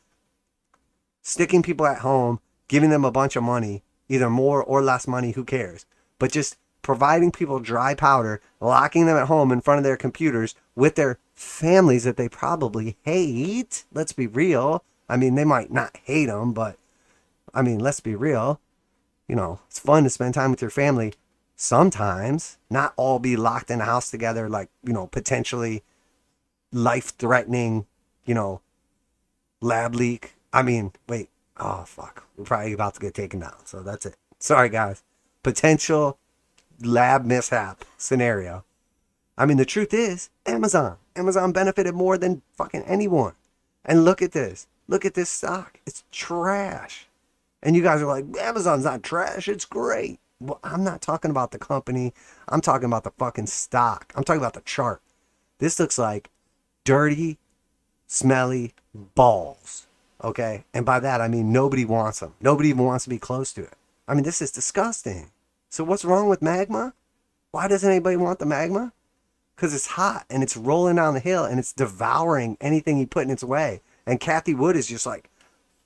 sticking people at home, giving them a bunch of money, either more or less money, who cares? But just providing people dry powder, locking them at home in front of their computers with their families that they probably hate. Let's be real. I mean, they might not hate them, but I mean, let's be real. You know, it's fun to spend time with your family sometimes, not all be locked in a house together like, you know, potentially life-threatening, you know, lab leak. I mean, wait. Oh, fuck. We're probably about to get taken down, so that's it. Sorry, guys. Potential lab mishap scenario. I mean, the truth is, Amazon benefited more than fucking anyone. And look at this. Look at this stock. It's trash. And you guys are like, Amazon's not trash. It's great. Well, I'm not talking about the company. I'm talking about the fucking stock. I'm talking about the chart. This looks like dirty, smelly balls. Okay? And by that, I mean nobody wants them. Nobody even wants to be close to it. I mean, this is disgusting. So what's wrong with magma? Why doesn't anybody want the magma? Because it's hot and it's rolling down the hill and it's devouring anything you put in its way. And Kathy Wood is just like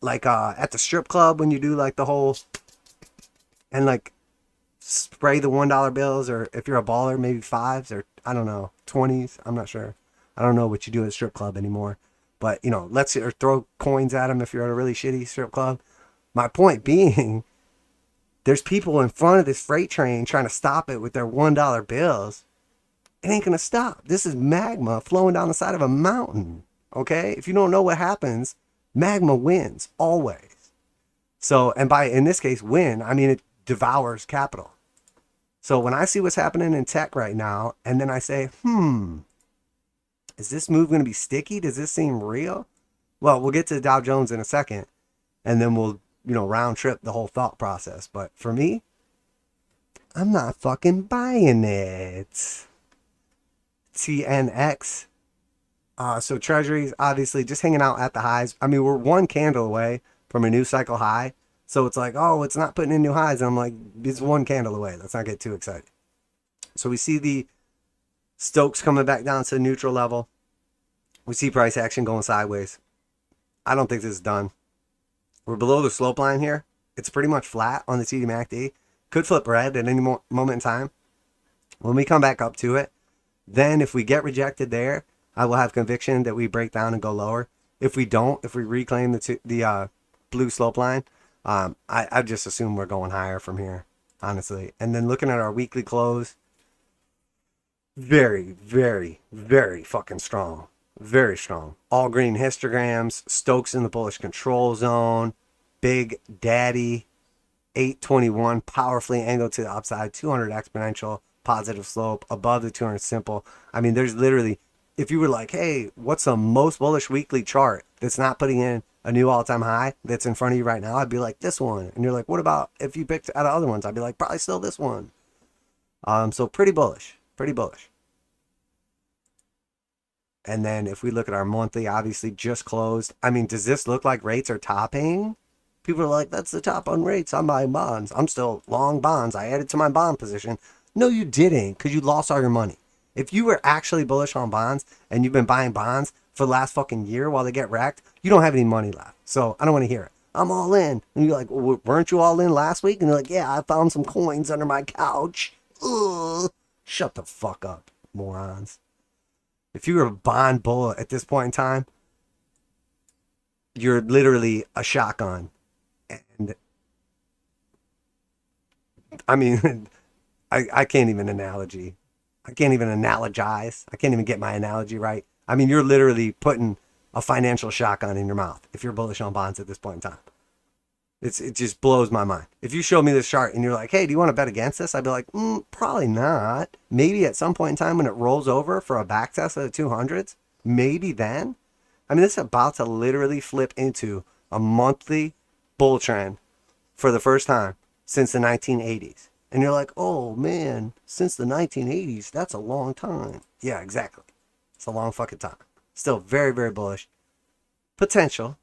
at the strip club when you do like the whole and like spray the $1 bills, or if you're a baller, maybe fives, or I don't know, 20s. I'm not sure. I don't know what you do at a strip club anymore. But, you know, or throw coins at them if you're at a really shitty strip club. My point being, there's people in front of this freight train trying to stop it with their $1 bills. It ain't gonna stop. This is magma flowing down the side of a mountain. Okay? If you don't know what happens, magma wins always. So, and by, in this case, win, I mean it devours capital. So when I see what's happening in tech right now, and then I say, is this move going to be sticky? Does this seem real? Well, we'll get to the Dow Jones in a second, and then we'll, you know, round trip the whole thought process. But for me, I'm not fucking buying it. TNX. So treasuries, obviously, just hanging out at the highs. I mean, we're one candle away from a new cycle high. So it's like, oh, it's not putting in new highs. And I'm like, it's one candle away. Let's not get too excited. So we see the Stoch's coming back down to neutral level. We see price action going sideways. I don't think this is done. We're below the slope line here. It's pretty much flat on the TDMACD. Could flip red at any moment in time. When we come back up to it, then if we get rejected there, I will have conviction that we break down and go lower. If we don't, if we reclaim the blue slope line, I just assume we're going higher from here, honestly. And then looking at our weekly close, very, very, very fucking strong. Very strong. All green histograms. Stoch's in the bullish control zone. Big Daddy. 821 powerfully angled to the upside. 200 exponential positive slope above the 200 simple. I mean, there's literally if you were like, hey, what's the most bullish weekly chart that's not putting in a new all-time high that's in front of you right now? I'd be like, this one. And you're like, what about if you picked out of other ones? I'd be like, probably still this one. So pretty bullish, pretty bullish. And then if we look at our monthly, obviously just closed. I mean, does this look like rates are topping? People are like, that's the top on rates. I'm buying bonds. I'm still long bonds. I added to my bond position. No, you didn't, because you lost all your money. If you were actually bullish on bonds and you've been buying bonds for the last fucking year while they get wrecked, you don't have any money left. So I don't want to hear it. I'm all in. And you're like, well, weren't you all in last week? And they're like, yeah, I found some coins under my couch. Ugh. Shut the fuck up, morons. If you're a bond bull at this point in time, you're literally a shotgun. And I mean, I can't even analogize. I can't even get my analogy right. I mean, you're literally putting a financial shotgun in your mouth if you're bullish on bonds at this point in time. It just blows my mind. If you show me this chart and you're like, hey, do you want to bet against this? I'd be like, probably not. Maybe at some point in time when it rolls over for a back test of the 200s, maybe then. I mean, this is about to literally flip into a monthly bull trend for the first time since the 1980s. And you're like, oh man, since the 1980s, that's a long time. Yeah, exactly. It's a long fucking time. Still very, very bullish. Potential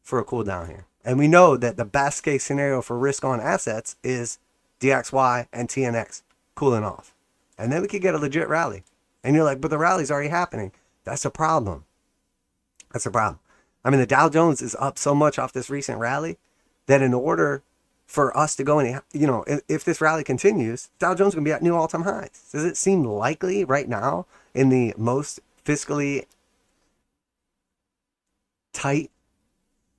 for a cool down here. And we know that the best case scenario for risk on assets is DXY and TNX cooling off. And then we could get a legit rally. And you're like, but the rally's already happening. That's a problem. That's a problem. I mean, the Dow Jones is up so much off this recent rally that in order for us to go in, if this rally continues, Dow Jones is going to be at new all-time highs. Does it seem likely right now in the most fiscally tight,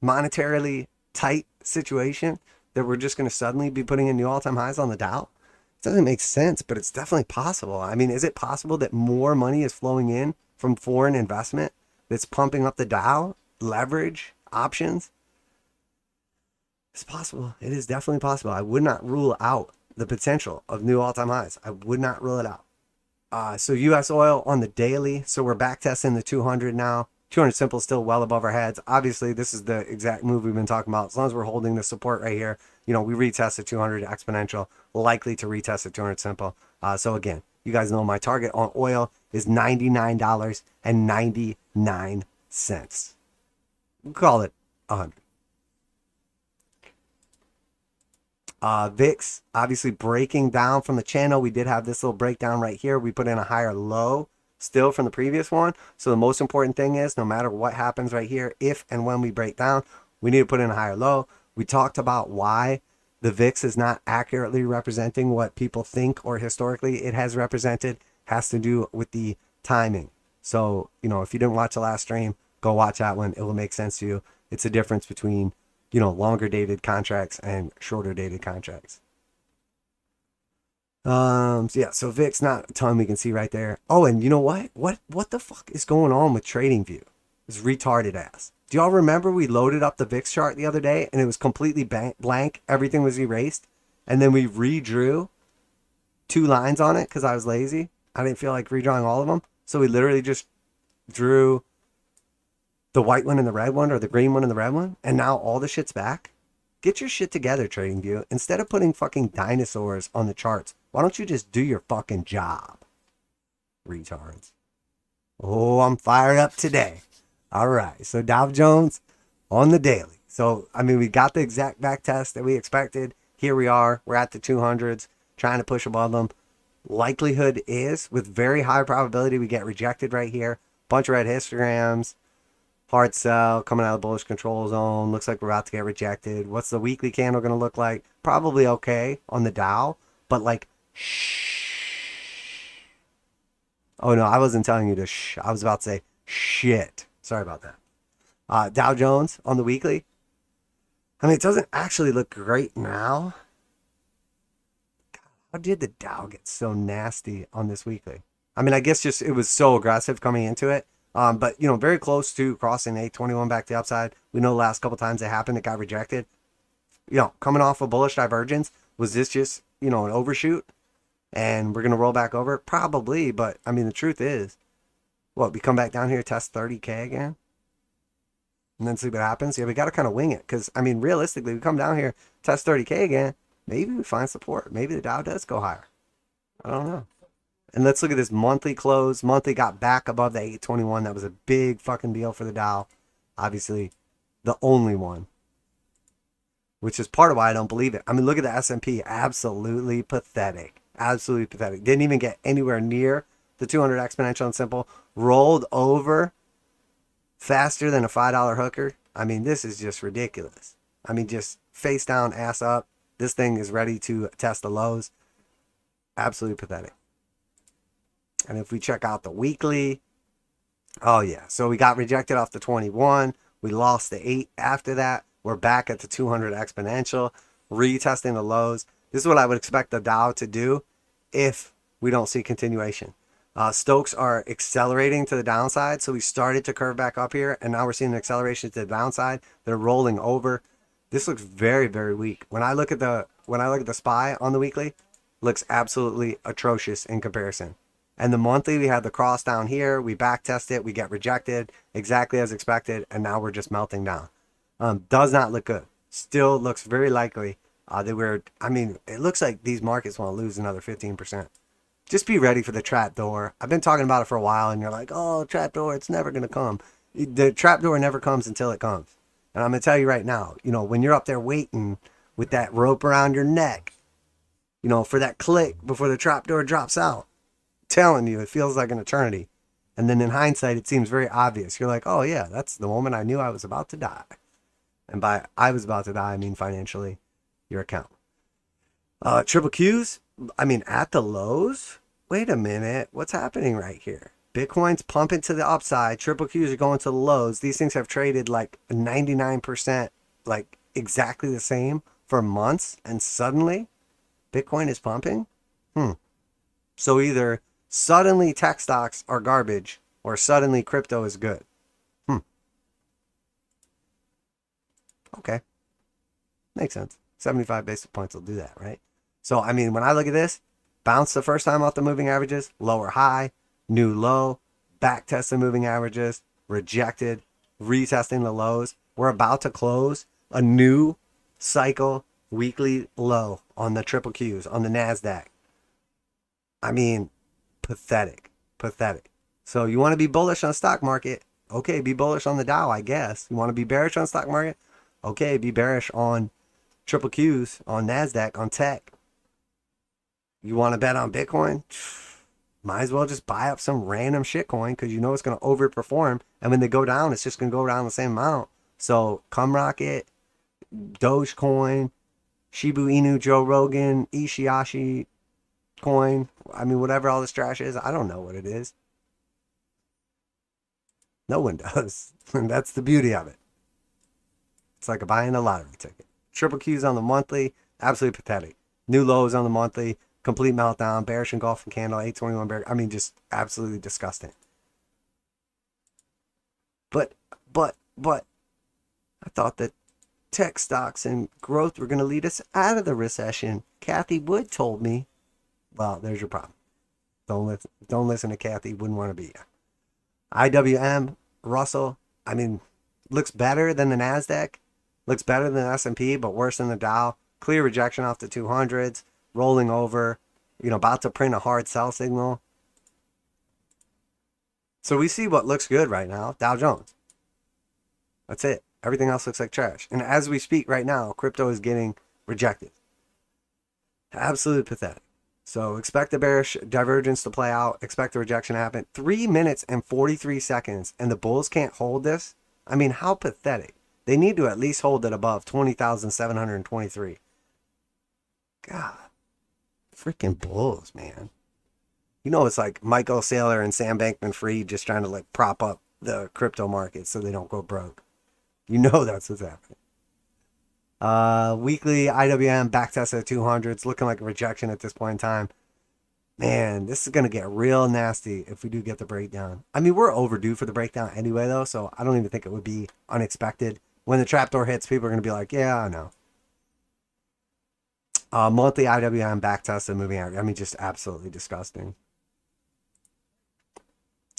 monetarily tight situation that we're just going to suddenly be putting in new all-time highs on the Dow? It doesn't make sense, but it's definitely possible. I mean, is it possible that more money is flowing in from foreign investment that's pumping up the Dow? Leverage, options? It's possible. It is definitely possible. I would not rule out the potential of new all-time highs. I would not rule it out. So U.S. oil on the daily. So we're back testing the 200 now. 200 simple still well above our heads. Obviously, this is the exact move we've been talking about. As long as we're holding the support right here, we retest the 200 exponential, likely to retest the 200 simple. So again, you guys know my target on oil is $99.99. We'll call it 100. VIX obviously breaking down from the channel. We did have this little breakdown right here. We put in a higher low still from the previous one. So the most important thing is no matter what happens right here, if and when we break down, we need to put in a higher low. We talked about why the VIX is not accurately representing what people think or historically it has represented. Has to do with the timing. So, if you didn't watch the last stream, go watch that one. It will make sense to you. It's a difference between longer dated contracts and shorter dated contracts. So VIX, not a ton we can see right there. Oh, and you know what? What the fuck is going on with TradingView? It's retarded ass. Do y'all remember we loaded up the VIX chart the other day and it was completely blank? Everything was erased. And then we redrew 2 lines on it because I was lazy. I didn't feel like redrawing all of them. So we literally just drew the white one and the red one, or the green one and the red one, and now all the shit's back. Get your shit together, TradingView. Instead of putting fucking dinosaurs on the charts, why don't you just do your fucking job? Retards. Oh, I'm fired up today. All right, so Dow Jones on the daily. So, I mean, we got the exact back test that we expected. Here we are. We're at the 200s, trying to push above them. Likelihood is, with very high probability, we get rejected right here. Bunch of red histograms. Hard sell, coming out of the bullish control zone. Looks like we're about to get rejected. What's the weekly candle going to look like? Probably okay on the Dow, but like, shh. Oh no, I wasn't telling you to shh. I was about to say shit. Sorry about that. Dow Jones on the weekly. I mean, it doesn't actually look great now. God, how did the Dow get so nasty on this weekly? I mean, I guess just it was so aggressive coming into it. But, very close to crossing 821 back to the upside. We know the last couple times it happened, it got rejected. Coming off a bullish divergence, was this just, an overshoot? And we're going to roll back over? Probably, but, I mean, the truth is, What, we come back down here, test 30K again? And then see what happens? Yeah, we got to kind of wing it. Because, I mean, realistically, we come down here, test 30K again. Maybe we find support. Maybe the Dow does go higher. I don't know. And let's look at this monthly close. Monthly got back above the 821. That was a big fucking deal for the Dow. Obviously, the only one. Which is part of why I don't believe it. I mean, look at the S&P. Absolutely pathetic. Absolutely pathetic. Didn't even get anywhere near the 200 exponential and simple. Rolled over faster than a $5 hooker. I mean, this is just ridiculous. I mean, just face down, ass up. This thing is ready to test the lows. Absolutely pathetic. And if we check out the weekly, oh yeah. So we got rejected off the 21. We lost the 8 after that. We're back at the 200 exponential, retesting the lows. This is what I would expect the Dow to do if we don't see continuation. Stokes are accelerating to the downside, so we started to curve back up here, and now we're seeing an acceleration to the downside. They're rolling over. This looks very, very weak. When I look at the SPY on the weekly, looks absolutely atrocious in comparison. And the monthly, we had the cross down here. We back test it. We get rejected exactly as expected, and now we're just melting down. Does not look good. Still looks very likely that we're, I mean, it looks like these markets want to lose another 15%. Just be ready for the trapdoor. I've been talking about it for a while, and you're like, oh, trapdoor, it's never going to come. The trapdoor never comes until it comes. And I'm going to tell you right now, you know, when you're up there waiting with that rope around your neck, you know, for that click before the trapdoor drops out, telling you, it feels like an eternity. And then in hindsight, it seems very obvious. You're like, oh, yeah, that's the moment I knew I was about to die. And by I was about to die, I mean financially, your account. Triple Qs, I mean, at the lows? Wait a minute. What's happening right here? Bitcoin's pumping to the upside. Triple Qs are going to the lows. These things have traded like 99%, like exactly the same for months. And suddenly, Bitcoin is pumping? So either suddenly tech stocks are garbage or suddenly crypto is good. Okay. Makes sense. 75 basis points will do that, right? So, I mean, when I look at this, bounce the first time off the moving averages, lower high, new low, back test the moving averages, rejected, retesting the lows. We're about to close a new cycle weekly low on the triple Qs, on the NASDAQ. I mean, pathetic, pathetic. So you want to be bullish on the stock market? Okay, be bullish on the Dow, I guess. You want to be bearish on the stock market? Okay, be bearish on triple Qs, on NASDAQ, on tech. You want to bet on Bitcoin? Might as well just buy up some random shitcoin because you know it's going to overperform. And when they go down, it's just going to go down the same amount. So, Cumrocket, Dogecoin, Shibu Inu, Joe Rogan, Ishiashi coin. I mean, whatever all this trash is, I don't know what it is. No one does. And that's the beauty of it. It's like buying a lottery ticket. Triple Qs on the monthly, absolutely pathetic. New lows on the monthly, complete meltdown, bearish engulfing candle, 821 bear. I mean, just absolutely disgusting. But, I thought that tech stocks and growth were going to lead us out of the recession. Kathy Wood told me. Well, there's your problem. Don't listen to Kathy. Wouldn't want to be you. IWM, Russell, I mean, looks better than the NASDAQ. Looks better than the S&P, but worse than the Dow. Clear rejection off the 200s. Rolling over. You know, about to print a hard sell signal. So we see what looks good right now. Dow Jones. That's it. Everything else looks like trash. And as we speak right now, crypto is getting rejected. Absolutely pathetic. So expect the bearish divergence to play out. Expect the rejection to happen. 3 minutes and 43 seconds. And the bulls can't hold this? I mean, how pathetic. They need to at least hold it above 20,723. God. Freaking bulls, man. You know, it's like Michael Saylor and Sam Bankman-Fried just trying to like prop up the crypto market so they don't go broke. You know that's what's happening. Weekly IWM backtest at 200s, looking like a rejection at this point in time. Man, this is going to get real nasty if we do get the breakdown. I mean, we're overdue for the breakdown anyway, though, so I don't even think it would be unexpected. When the trapdoor hits, people are going to be like, yeah, I know. Monthly IWM backtest and moving average. I mean, just absolutely disgusting.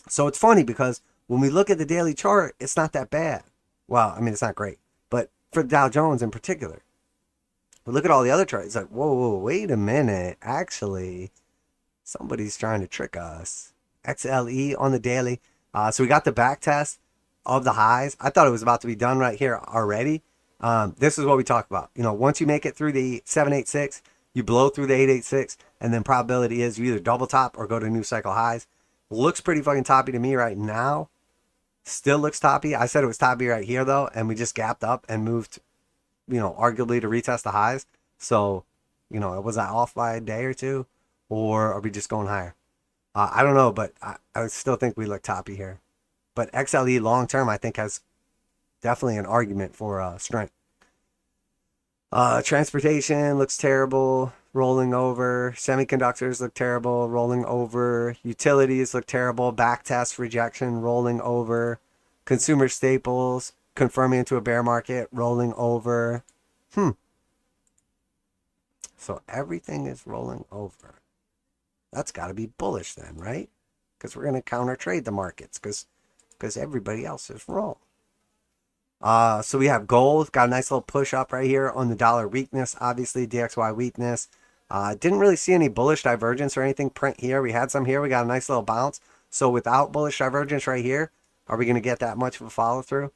So it's funny because when we look at the daily chart, it's not that bad. Well, I mean, it's not great, but for Dow Jones in particular, but look at all the other charts. It's like, whoa, wait a minute. Actually, somebody's trying to trick us. XLE on the daily. So we got the back test of the highs. I thought it was about to be done right here already. This is what we talk about. Once you make it through the 786, you blow through the 886, and then probability is you either double top or go to new cycle highs. Looks pretty fucking toppy to me right now. Still looks toppy. I said it was toppy right here though, and we just gapped up and moved, arguably to retest the highs. So, was I off by a day or two, or are we just going higher? I don't know, but I still think we look toppy here. But XLE long term, I think, has definitely an argument for strength. Transportation looks terrible, rolling over. Semiconductors look terrible, rolling over. Utilities look terrible, back test rejection, rolling over. Consumer staples confirming into a bear market, rolling over. So everything is rolling over. That's got to be bullish then, right? Because we're going to counter trade the markets because everybody else is wrong. So we have gold, got a nice little push up right here on the dollar weakness, obviously DXY weakness. Didn't really see any bullish divergence or anything print here. We had some here. We got a nice little bounce. So without bullish divergence right here, are we going to get that much of a follow through?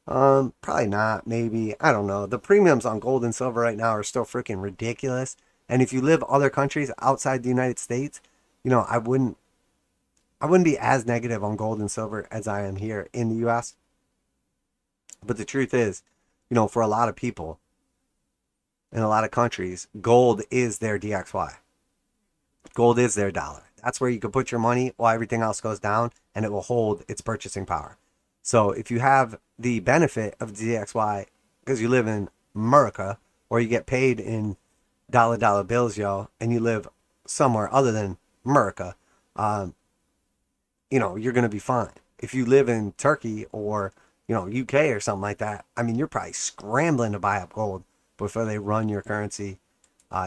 Probably not. Maybe. I don't know. The premiums on gold and silver right now are still freaking ridiculous. And if you live other countries outside the United States, I wouldn't be as negative on gold and silver as I am here in the US. But the truth is, for a lot of people in a lot of countries, gold is their DXY. Gold is their dollar. That's where you can put your money while everything else goes down, and it will hold its purchasing power. So if you have the benefit of DXY because you live in America, or you get paid in dollar bills, and you live somewhere other than America, you're going to be fine. If you live in Turkey or UK or something like that, I mean, you're probably scrambling to buy up gold before they run your currency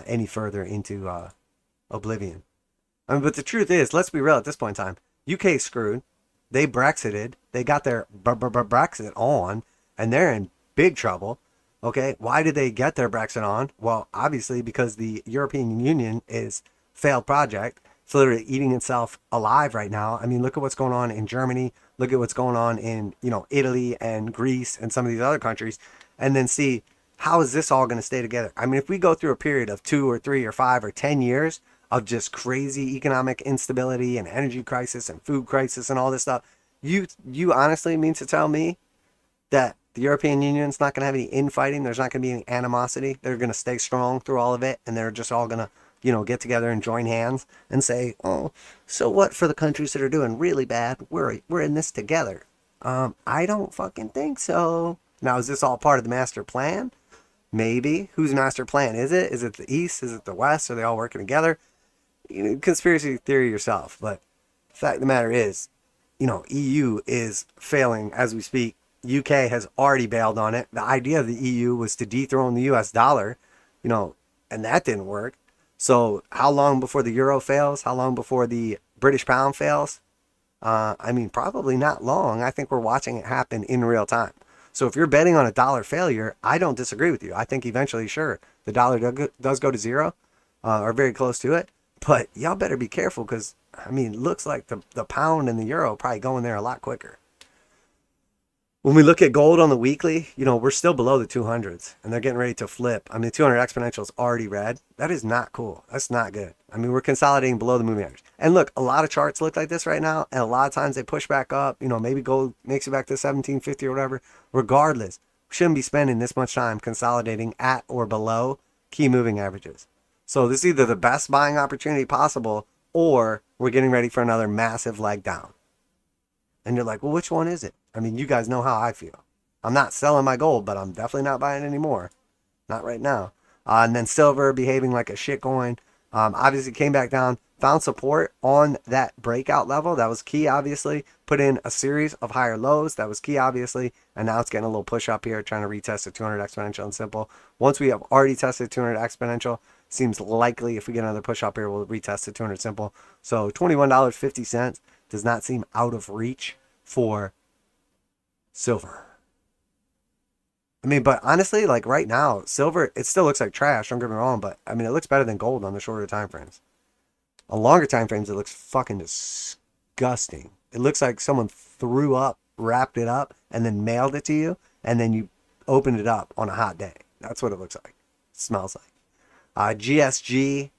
any further into oblivion. I mean, but the truth is, let's be real at this point in time, UK screwed. They Brexited. They got their Brexit on, and they're in big trouble. Okay, why did they get their Brexit on? Well, obviously because the European Union is a failed project. It's literally eating itself alive right now. I mean, look at what's going on in Germany. Look at what's going on in, Italy and Greece and some of these other countries, and then see how is this all going to stay together. I mean, if we go through a period of 2 or 3 or 5 or 10 years of just crazy economic instability and energy crisis and food crisis and all this stuff, you honestly mean to tell me that the European Union's not going to have any infighting? There's not going to be any animosity. They're going to stay strong through all of it, and they're just all going to get together and join hands and say, oh, so what for the countries that are doing really bad? We're in this together. I don't fucking think so. Now, is this all part of the master plan? Maybe. Whose master plan is it? Is it the East? Is it the West? Are they all working together? Conspiracy theory yourself. But the fact of the matter is, EU is failing as we speak. UK has already bailed on it. The idea of the EU was to dethrone the US dollar, and that didn't work. So how long before the euro fails? How long before the British pound fails? I mean, probably not long. I think we're watching it happen in real time. So if you're betting on a dollar failure, I don't disagree with you. I think eventually, sure, the dollar does go to zero or very close to it. But y'all better be careful because, I mean, it looks like the pound and the euro probably going there a lot quicker. When we look at gold on the weekly, we're still below the 200s, and they're getting ready to flip. I mean, the 200 exponential is already red. That is not cool. That's not good. I mean, we're consolidating below the moving average. And look, a lot of charts look like this right now, and a lot of times they push back up. Maybe gold makes it back to 1750 or whatever. Regardless, we shouldn't be spending this much time consolidating at or below key moving averages. So this is either the best buying opportunity possible, or we're getting ready for another massive leg down. And you're like, well, which one is it? I mean, you guys know how I feel. I'm not selling my gold, but I'm definitely not buying anymore. Not right now. And then silver behaving like a shit coin. Obviously came back down, found support on that breakout level. That was key, obviously. Put in a series of higher lows. That was key, obviously. And now it's getting a little push up here, trying to retest the 200 exponential and simple. Once we have already tested 200 exponential, seems likely if we get another push up here, we'll retest the 200 simple. So $21.50 does not seem out of reach for silver. I mean, but honestly, like right now, silver, it still looks like trash, don't get me wrong, but I mean, it looks better than gold on the shorter time frames. On longer time frames, it looks fucking disgusting. It looks like someone threw up, wrapped it up, and then mailed it to you, and then you opened it up on a hot day. That's what it looks like. It smells like. GSG,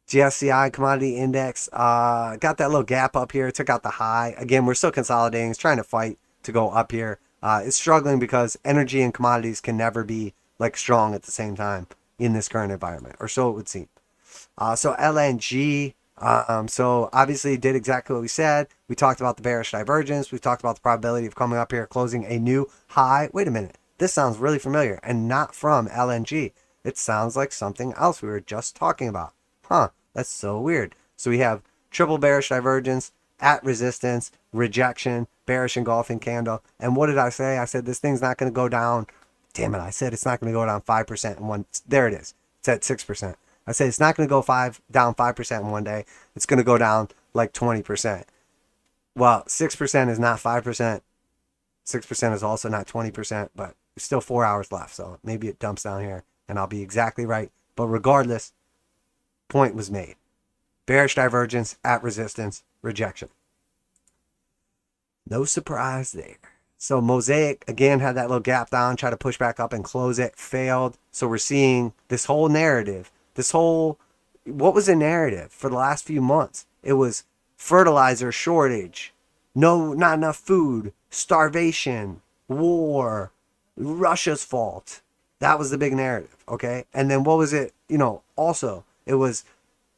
GSCI commodity index, got that little gap up here, took out the high. Again, we're still consolidating. It's trying to fight to go up here. It's struggling because energy and commodities can never be like strong at the same time in this current environment, or so it would seem. So LNG, so obviously did exactly what we said. We talked about the bearish divergence. We talked about the probability of coming up here, closing a new high. Wait a minute. This sounds really familiar and not from LNG. It sounds like something else we were just talking about. Huh, that's so weird. So we have triple bearish divergence, at resistance, rejection, bearish engulfing candle. And what did I say? I said this thing's not going to go down. Damn it, I said it's not going to go down 5% in one. There it is. It's at 6%. I said it's not going to go down 5% in one day. It's going to go down like 20%. Well, 6% is not 5%. 6% is also not 20%, but there's still 4 hours left. So maybe it dumps down here and I'll be exactly right. But regardless, point was made. Bearish divergence, at resistance, rejection. No surprise there. So Mosaic, again, had that little gap down, tried to push back up and close it, failed. So we're seeing this whole narrative, what was the narrative for the last few months? It was fertilizer shortage, not enough food, starvation, war, Russia's fault. That was the big narrative, okay? And then what was it? Also, it was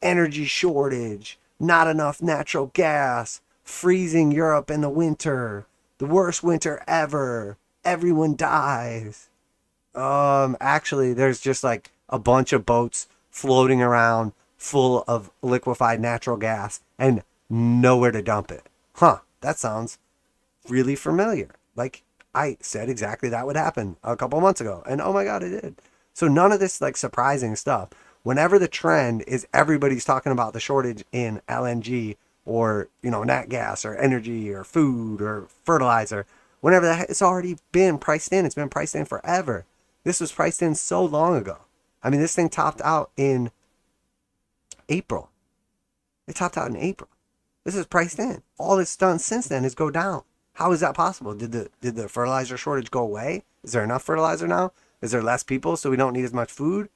energy shortage, not enough natural gas, freezing Europe in the winter, the worst winter ever, everyone dies. Actually, there's just like a bunch of boats floating around full of liquefied natural gas and nowhere to dump it. Huh, that sounds really familiar. Like I said exactly that would happen a couple months ago, and oh my god, it did. So none of this like surprising stuff. Whenever the trend is everybody's talking about the shortage in LNG or, nat gas or energy or food or fertilizer, whenever that, it's already been priced in. It's been priced in forever. This was priced in so long ago. I mean, this thing topped out in April. It topped out in April. This is priced in. All it's done since then is go down. How is that possible? Did the fertilizer shortage go away? Is there enough fertilizer now? Is there less people so we don't need as much food?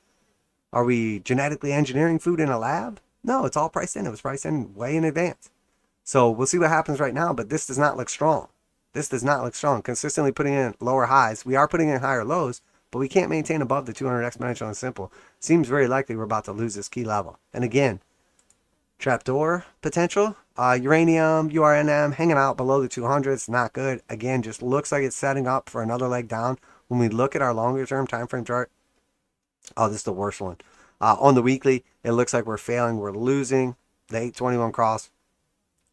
Are we genetically engineering food in a lab? No, it's all priced in. It was priced in way in advance. So we'll see what happens right now, but this does not look strong. This does not look strong. Consistently putting in lower highs. We are putting in higher lows, but we can't maintain above the 200 exponential and simple. Seems very likely we're about to lose this key level. And again, trapdoor potential. Uranium, URNM hanging out below the 200s. Not good. Again, just looks like it's setting up for another leg down. When we look at our longer term time frame chart, oh, this is the worst one. On the weekly, it looks like we're failing. We're losing the 821 cross.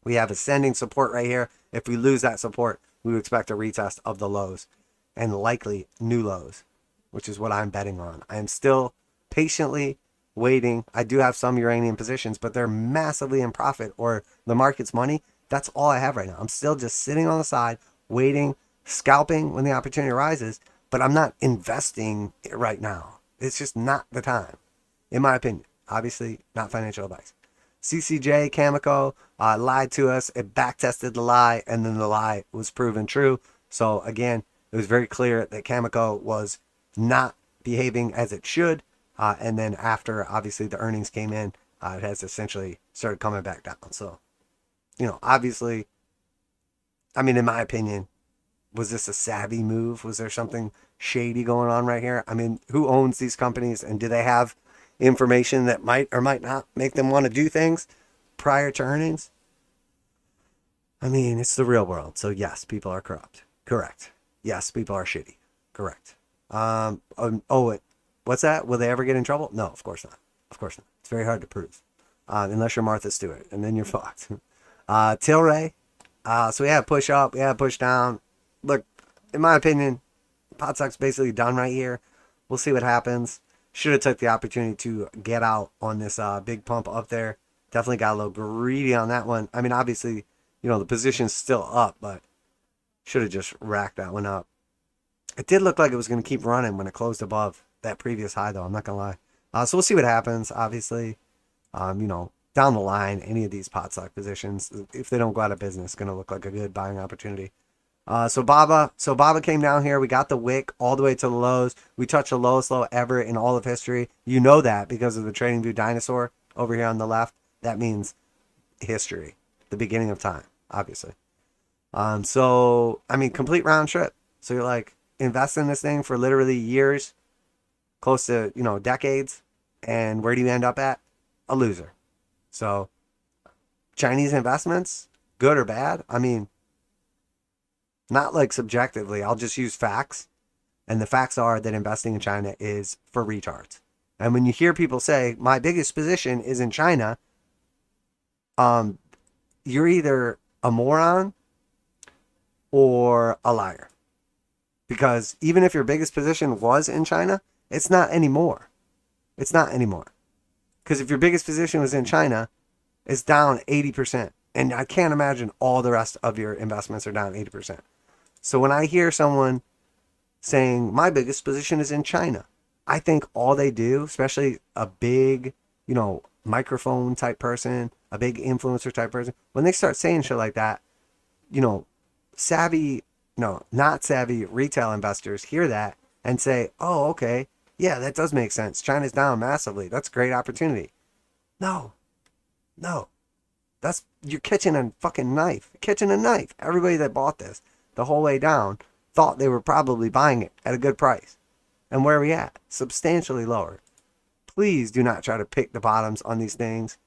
We have ascending support right here. If we lose that support, we would expect a retest of the lows and likely new lows, which is what I'm betting on. I am still patiently waiting. I do have some uranium positions, but they're massively in profit or the market's money. That's all I have right now. I'm still just sitting on the side, waiting, scalping when the opportunity arises, but I'm not investing right now. It's just not the time, in my opinion. Obviously, not financial advice. CCJ, Cameco, lied to us. It backtested the lie, and then the lie was proven true. So, again, it was very clear that Cameco was not behaving as it should. And then after, obviously, the earnings came in, it has essentially started coming back down. So, obviously, I mean, in my opinion, was this a savvy move? Was there something shady going on right here? I mean, who owns these companies, and do they have information that might or might not make them want to do things prior to earnings? I mean, it's the real world. So yes, people are corrupt. Correct. Yes, people are shitty. Correct. What's that? Will they ever get in trouble? No, of course not. Of course not. It's very hard to prove. Unless you're Martha Stewart, and then you're fucked. Tilray. So we had push up, we had push down. Look, in my opinion, pot stock's basically done right here. We'll see what happens. Should have took the opportunity to get out on this big pump up there. Definitely got a little greedy on that one. I mean, obviously, the position's still up, but should have just racked that one up. It did look like it was going to keep running when it closed above that previous high, though. I'm not going to lie. So we'll see what happens. Obviously, down the line, any of these pot stock positions, if they don't go out of business, going to look like a good buying opportunity. So Baba came down here. We got the wick all the way to the lows. We touched the lowest low ever in all of history. You know that because of the TradingView dinosaur over here on the left. That means history, the beginning of time, obviously. So I mean, complete round trip. So you're like investing in this thing for literally years, close to decades, and where do you end up at? A loser. So Chinese investments, good or bad? I mean, not like subjectively. I'll just use facts. And the facts are that investing in China is for retards. And when you hear people say, my biggest position is in China, you're either a moron or a liar. Because even if your biggest position was in China, it's not anymore. It's not anymore. Because if your biggest position was in China, it's down 80%. And I can't imagine all the rest of your investments are down 80%. So when I hear someone saying, my biggest position is in China, I think all they do, especially a big, microphone type person, a big influencer type person, when they start saying shit like that, not savvy retail investors hear that and say, oh, okay, yeah, that does make sense. China's down massively. That's a great opportunity. No. You're catching a fucking knife. Catching a knife. Everybody that bought this the whole way down thought they were probably buying it at a good price. And where are we at? Substantially lower. Please do not try to pick the bottoms on these things.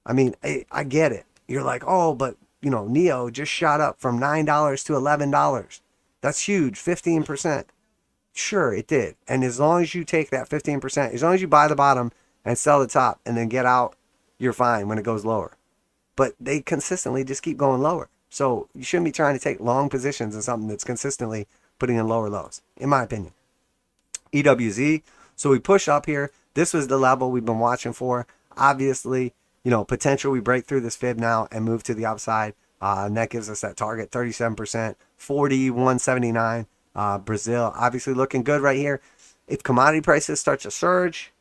I mean, I get it. You're like, oh, but, NEO just shot up from $9 to $11. That's huge, 15%. Sure, it did. And as long as you take that 15%, as long as you buy the bottom and sell the top and then get out, you're fine when it goes lower. But they consistently just keep going lower. So you shouldn't be trying to take long positions in something that's consistently putting in lower lows, in my opinion. EWZ. So we push up here. This was the level we've been watching for. Obviously, potential we break through this fib now and move to the upside. And that gives us that target, 37%, 41.79. Brazil, obviously looking good right here. If commodity prices start to surge,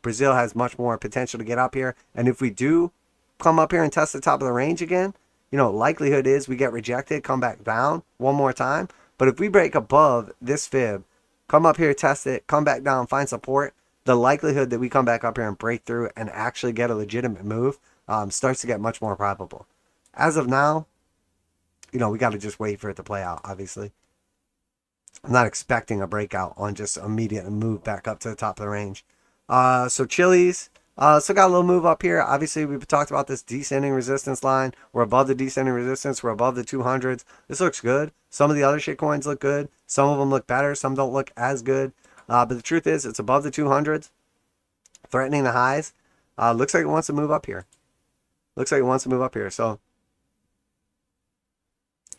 Brazil has much more potential to get up here. And if we do come up here and test the top of the range again, likelihood is we get rejected, come back down one more time. But if we break above this fib, come up here, test it, come back down, find support, the likelihood that we come back up here and break through and actually get a legitimate move starts to get much more probable. As of now, we got to just wait for it to play out, obviously. I'm not expecting a breakout on just immediate move back up to the top of the range. So Chile's still got a little move up here. Obviously, we've talked about this descending resistance line. We're above the descending resistance. We're above the 200s. This looks good. Some of the other shitcoins look good. Some of them look better. Some don't look as good. But the truth is, it's above the 200s, threatening the highs. Looks like it wants to move up here. So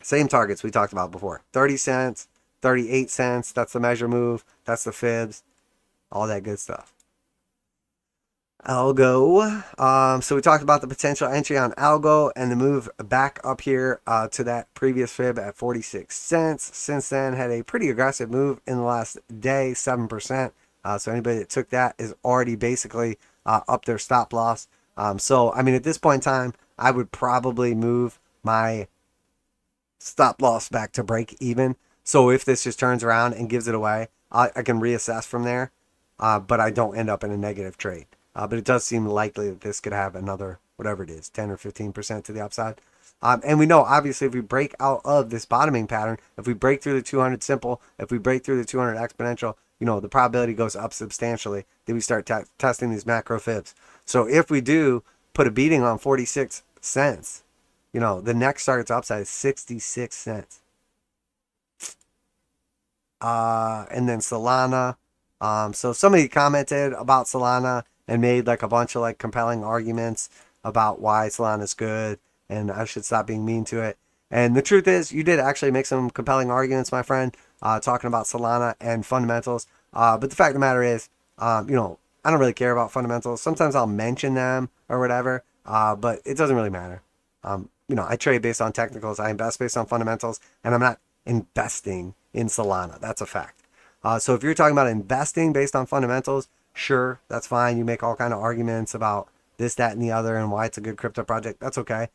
same targets we talked about before. 30 cents, 38 cents. That's the measure move. That's the fibs. All that good stuff. Algo. So we talked about the potential entry on Algo and the move back up here to that previous fib at 46 cents. Since then, had a pretty aggressive move in the last day, 7%. So anybody that took that is already basically up their stop loss. So, I mean, at this point in time, I would probably move my stop loss back to break even. So if this just turns around and gives it away, I can reassess from there. But I don't end up in a negative trade. But it does seem likely that this could have another, whatever it is, 10 or 15% to the upside. And we know, obviously, if we break out of this bottoming pattern, if we break through the 200 simple, if we break through the 200 exponential, the probability goes up substantially that we start testing these macro fibs. So if we do put a beating on 46 cents, the next target's upside is 66 cents. And then Solana. So somebody commented about Solana and made like a bunch of like compelling arguments about why Solana's good and I should stop being mean to it. And the truth is, you did actually make some compelling arguments, my friend, talking about Solana and fundamentals. But the fact of the matter is, You know, I don't really care about fundamentals. Sometimes I'll mention them or whatever, but it doesn't really matter. You know, I trade based on technicals. I invest based on fundamentals, and I'm not investing in Solana. That's a fact. So if you're talking about investing based on fundamentals, sure, that's fine. You make all kind of arguments about this, that, and the other, and why it's a good crypto project. That's okay,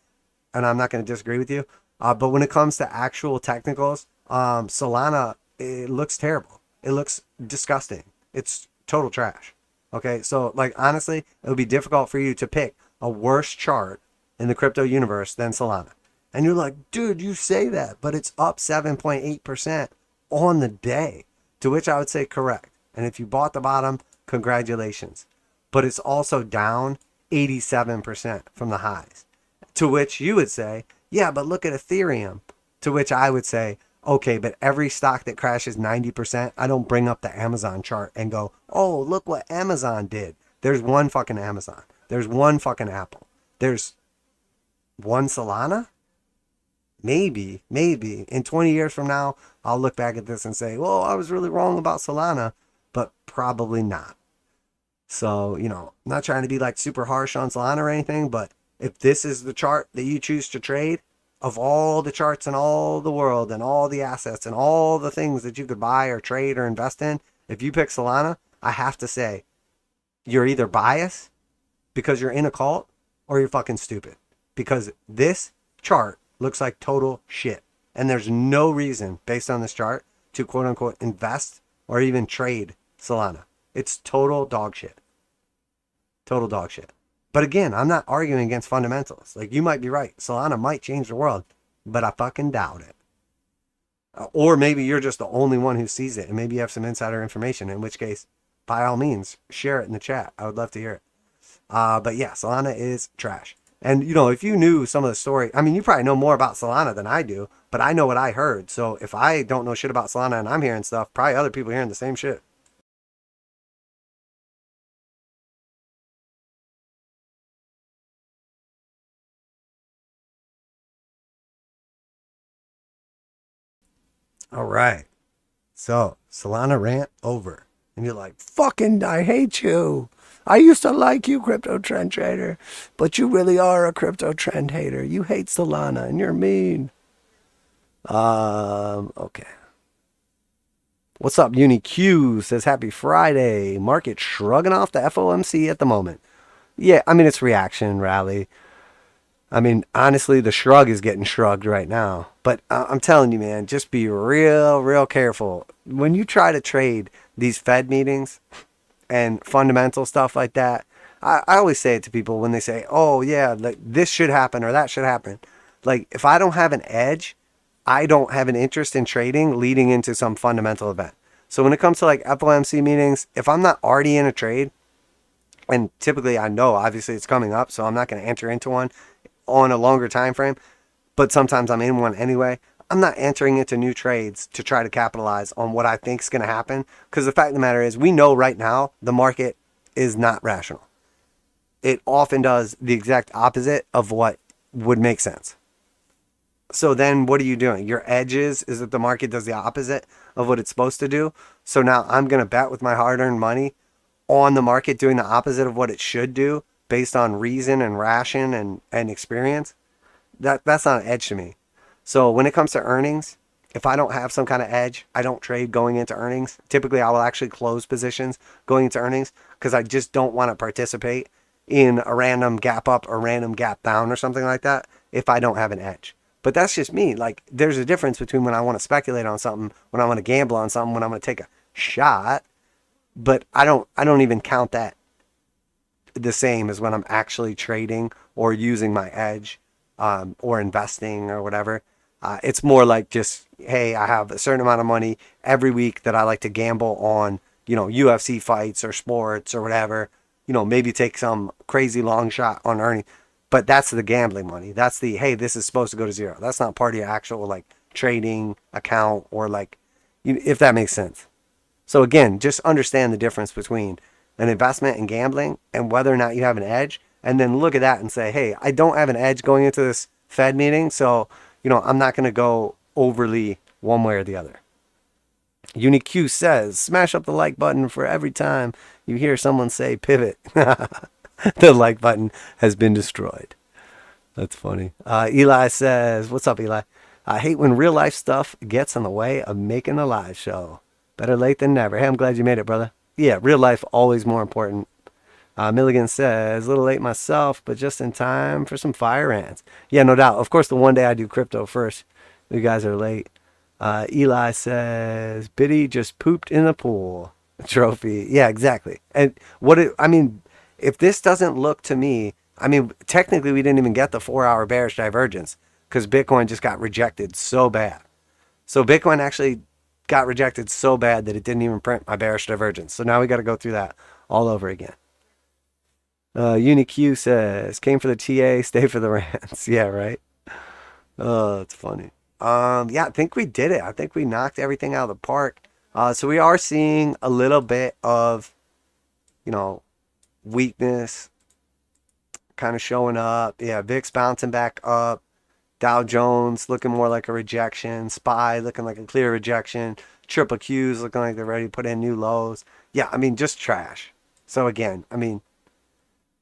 and I'm not going to disagree with you. But when it comes to actual technicals, Solana, it looks terrible. It looks disgusting. It's total trash. Okay, so like honestly, it would be difficult for you to pick a worse chart in the crypto universe than Solana. And you're like, dude, you say that, but it's up 7.8% on the day. To which I would say correct. And if you bought the bottom, congratulations. But it's also down 87% from the highs. To which you would say, yeah, but look at Ethereum. To which I would say, okay, but every stock that crashes 90%, I don't bring up the Amazon chart and go, oh, look what Amazon did. There's one fucking Amazon. There's one fucking Apple. There's one Solana? Maybe in 20 years from now, I'll look back at this and say, well, I was really wrong about Solana, but probably not. So, you know, I'm not trying to be like super harsh on Solana or anything, but if this is the chart that you choose to trade, of all the charts in all the world and all the assets and all the things that you could buy or trade or invest in, if you pick Solana, I have to say, you're either biased because you're in a cult or you're fucking stupid. Because this chart looks like total shit. And there's no reason, based on this chart, to quote unquote invest or even trade Solana. It's total dog shit. Total dog shit. But again, I'm not arguing against fundamentals. Like, you might be right. Solana might change the world, but I fucking doubt it. Or maybe you're just the only one who sees it, and maybe you have some insider information, in which case, by all means, share it in the chat. I would love to hear it. But yeah, Solana is trash. And, you know, if you knew some of the story, I mean, you probably know more about Solana than I do, but I know what I heard. So if I don't know shit about Solana and I'm hearing stuff, probably other people hearing the same shit. All right. So Solana rant over. And you're like, fucking, I hate you. I used to like you, crypto trend trader, but you really are a crypto trend hater. You hate Solana and you're mean. Okay. What's up, UniQ says happy Friday. Market shrugging off the FOMC at the moment. Yeah, I mean, it's reaction rally. I mean, honestly, the shrug is getting shrugged right now. But I'm telling you, man, just be real careful. When you try to trade these Fed meetings and fundamental stuff like that, I always say it to people when they say, oh, yeah, like this should happen or that should happen. Like, if I don't have an edge, I don't have an interest in trading leading into some fundamental event. So when it comes to like FOMC meetings, if I'm not already in a trade, and typically I know obviously it's coming up, so I'm not going to enter into one on a longer time frame, but sometimes I'm in one anyway. I'm not entering into new trades to try to capitalize on what I think is going to happen, because the fact of the matter is we know right now the market is not rational. It often does the exact opposite of what would make sense. So then what are you doing? Your edge is that the market does the opposite of what it's supposed to do. So now I'm going to bet with my hard-earned money on the market doing the opposite of what it should do based on reason and ration and experience. That's not an edge to me. So when it comes to earnings, if I don't have some kind of edge, I don't trade going into earnings. Typically, I will actually close positions going into earnings because I just don't want to participate in a random gap up or random gap down or something like that if I don't have an edge. But that's just me. Like, there's a difference between when I want to speculate on something, when I want to gamble on something, when I'm going to take a shot. But I don't even count that the same as when I'm actually trading or using my edge or investing or whatever. It's more like just, hey, I have a certain amount of money every week that I like to gamble on, you know, UFC fights or sports or whatever. You know, maybe take some crazy long shot on earning. But that's the gambling money. That's the, hey, this is supposed to go to zero. That's not part of your actual like trading account or like, if that makes sense. So again, just understand the difference between an investment and gambling and whether or not you have an edge. And then look at that and say, hey, I don't have an edge going into this Fed meeting. So, you know, I'm not going to go overly one way or the other. UniQ says, smash up the like button for every time you hear someone say pivot. The like button has been destroyed. That's funny. Eli says, what's up, Eli? I hate when real life stuff gets in the way of making a live show. Better late than never. Hey, I'm glad you made it, brother. Yeah, real life always more important. Milligan says, a little late myself, but just in time for some fire ants. Yeah, no doubt. Of course, the one day I do crypto first. You guys are late. Eli says, Biddy just pooped in the pool. Trophy. Yeah, exactly. And I mean, if this doesn't look to me, I mean, technically we didn't even get the 4-hour bearish divergence because Bitcoin just got rejected so bad. So Bitcoin actually got rejected so bad that it didn't even print my bearish divergence. So now we got to go through that all over again. UniQ says, came for the TA, stay for the rants. Yeah, right. Oh, that's funny. Yeah, I think we did it. I think we knocked everything out of the park. So we are seeing a little bit of, weakness kind of showing up. Yeah, VIX bouncing back up. Dow Jones looking more like a rejection. SPY looking like a clear rejection. Triple Qs looking like they're ready to put in new lows. Yeah, I mean, just trash. So again, I mean,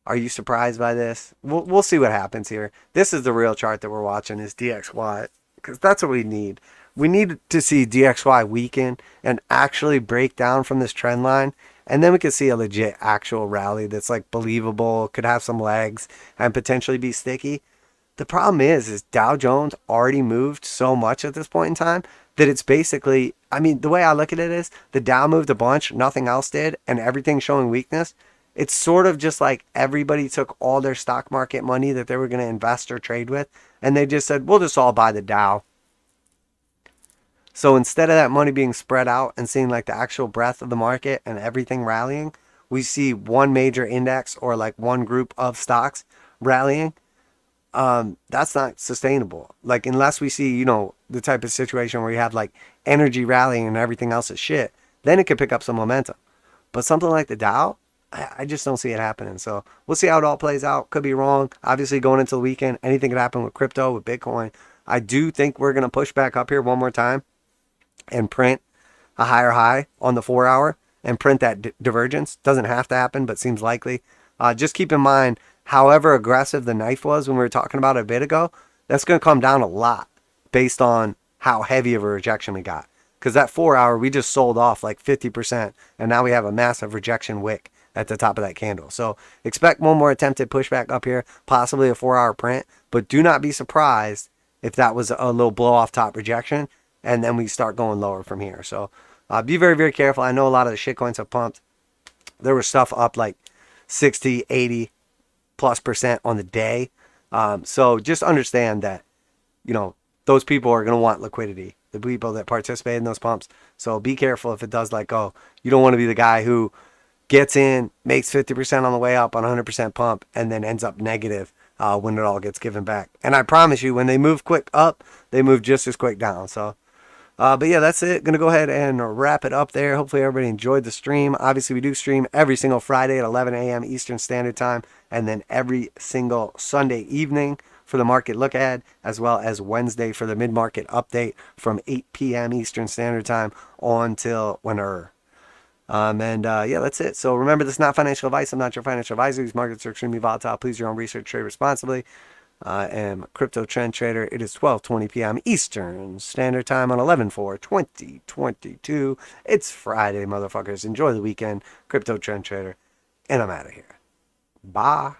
are you surprised by this? We'll see what happens here. This is the real chart that we're watching is DXY because that's what we need. We need to see DXY weaken and actually break down from this trend line. And then we could see a legit actual rally that's like believable, could have some legs and potentially be sticky. The problem is Dow Jones already moved so much at this point in time that it's basically, I mean, the way I look at it is the Dow moved a bunch, nothing else did, and everything's showing weakness. It's sort of just like everybody took all their stock market money that they were going to invest or trade with, and they just said, we'll just all buy the Dow. So instead of that money being spread out and seeing like the actual breadth of the market and everything rallying, we see one major index or like one group of stocks rallying. That's not sustainable. Like unless we see, the type of situation where you have like energy rallying and everything else is shit, then it could pick up some momentum. But something like the Dow, I just don't see it happening. So we'll see how it all plays out. Could be wrong. Obviously going into the weekend, anything could happen with crypto, with Bitcoin. I do think we're going to push back up here one more time and print a higher high on the 4-hour and print that divergence. Doesn't have to happen, but seems likely. Just keep in mind, however aggressive the knife was when we were talking about it a bit ago, that's going to come down a lot based on how heavy of a rejection we got. Because that 4-hour, we just sold off like 50%, and now we have a massive rejection wick at the top of that candle. So expect one more attempted pushback up here, possibly a 4-hour print, but do not be surprised if that was a little blow off top rejection, and then we start going lower from here. So be very, very careful. I know a lot of the shitcoins have pumped. There was stuff up like 60, 80+% on the day. So just understand that, those people are going to want liquidity, the people that participate in those pumps. So be careful if it does let go. You don't want to be the guy who gets in, makes 50% on the way up on 100% pump, and then ends up negative when it all gets given back. And I promise you, when they move quick up, they move just as quick down. So, but yeah, that's it. Going to go ahead and wrap it up there. Hopefully everybody enjoyed the stream. Obviously, we do stream every single Friday at 11 a.m. Eastern Standard Time, and then every single Sunday evening for the market look ahead, as well as Wednesday for the mid-market update from 8 p.m. Eastern Standard Time on till whenever. Yeah, that's it. So remember, this is not financial advice. I'm not your financial advisor. These markets are extremely volatile. Please do your own research, trade responsibly. I am a crypto trend trader. It is 12:20 p.m. Eastern Standard Time on 11/4/2022. It's Friday, motherfuckers. Enjoy the weekend. Crypto trend trader. And I'm out of here. Bye.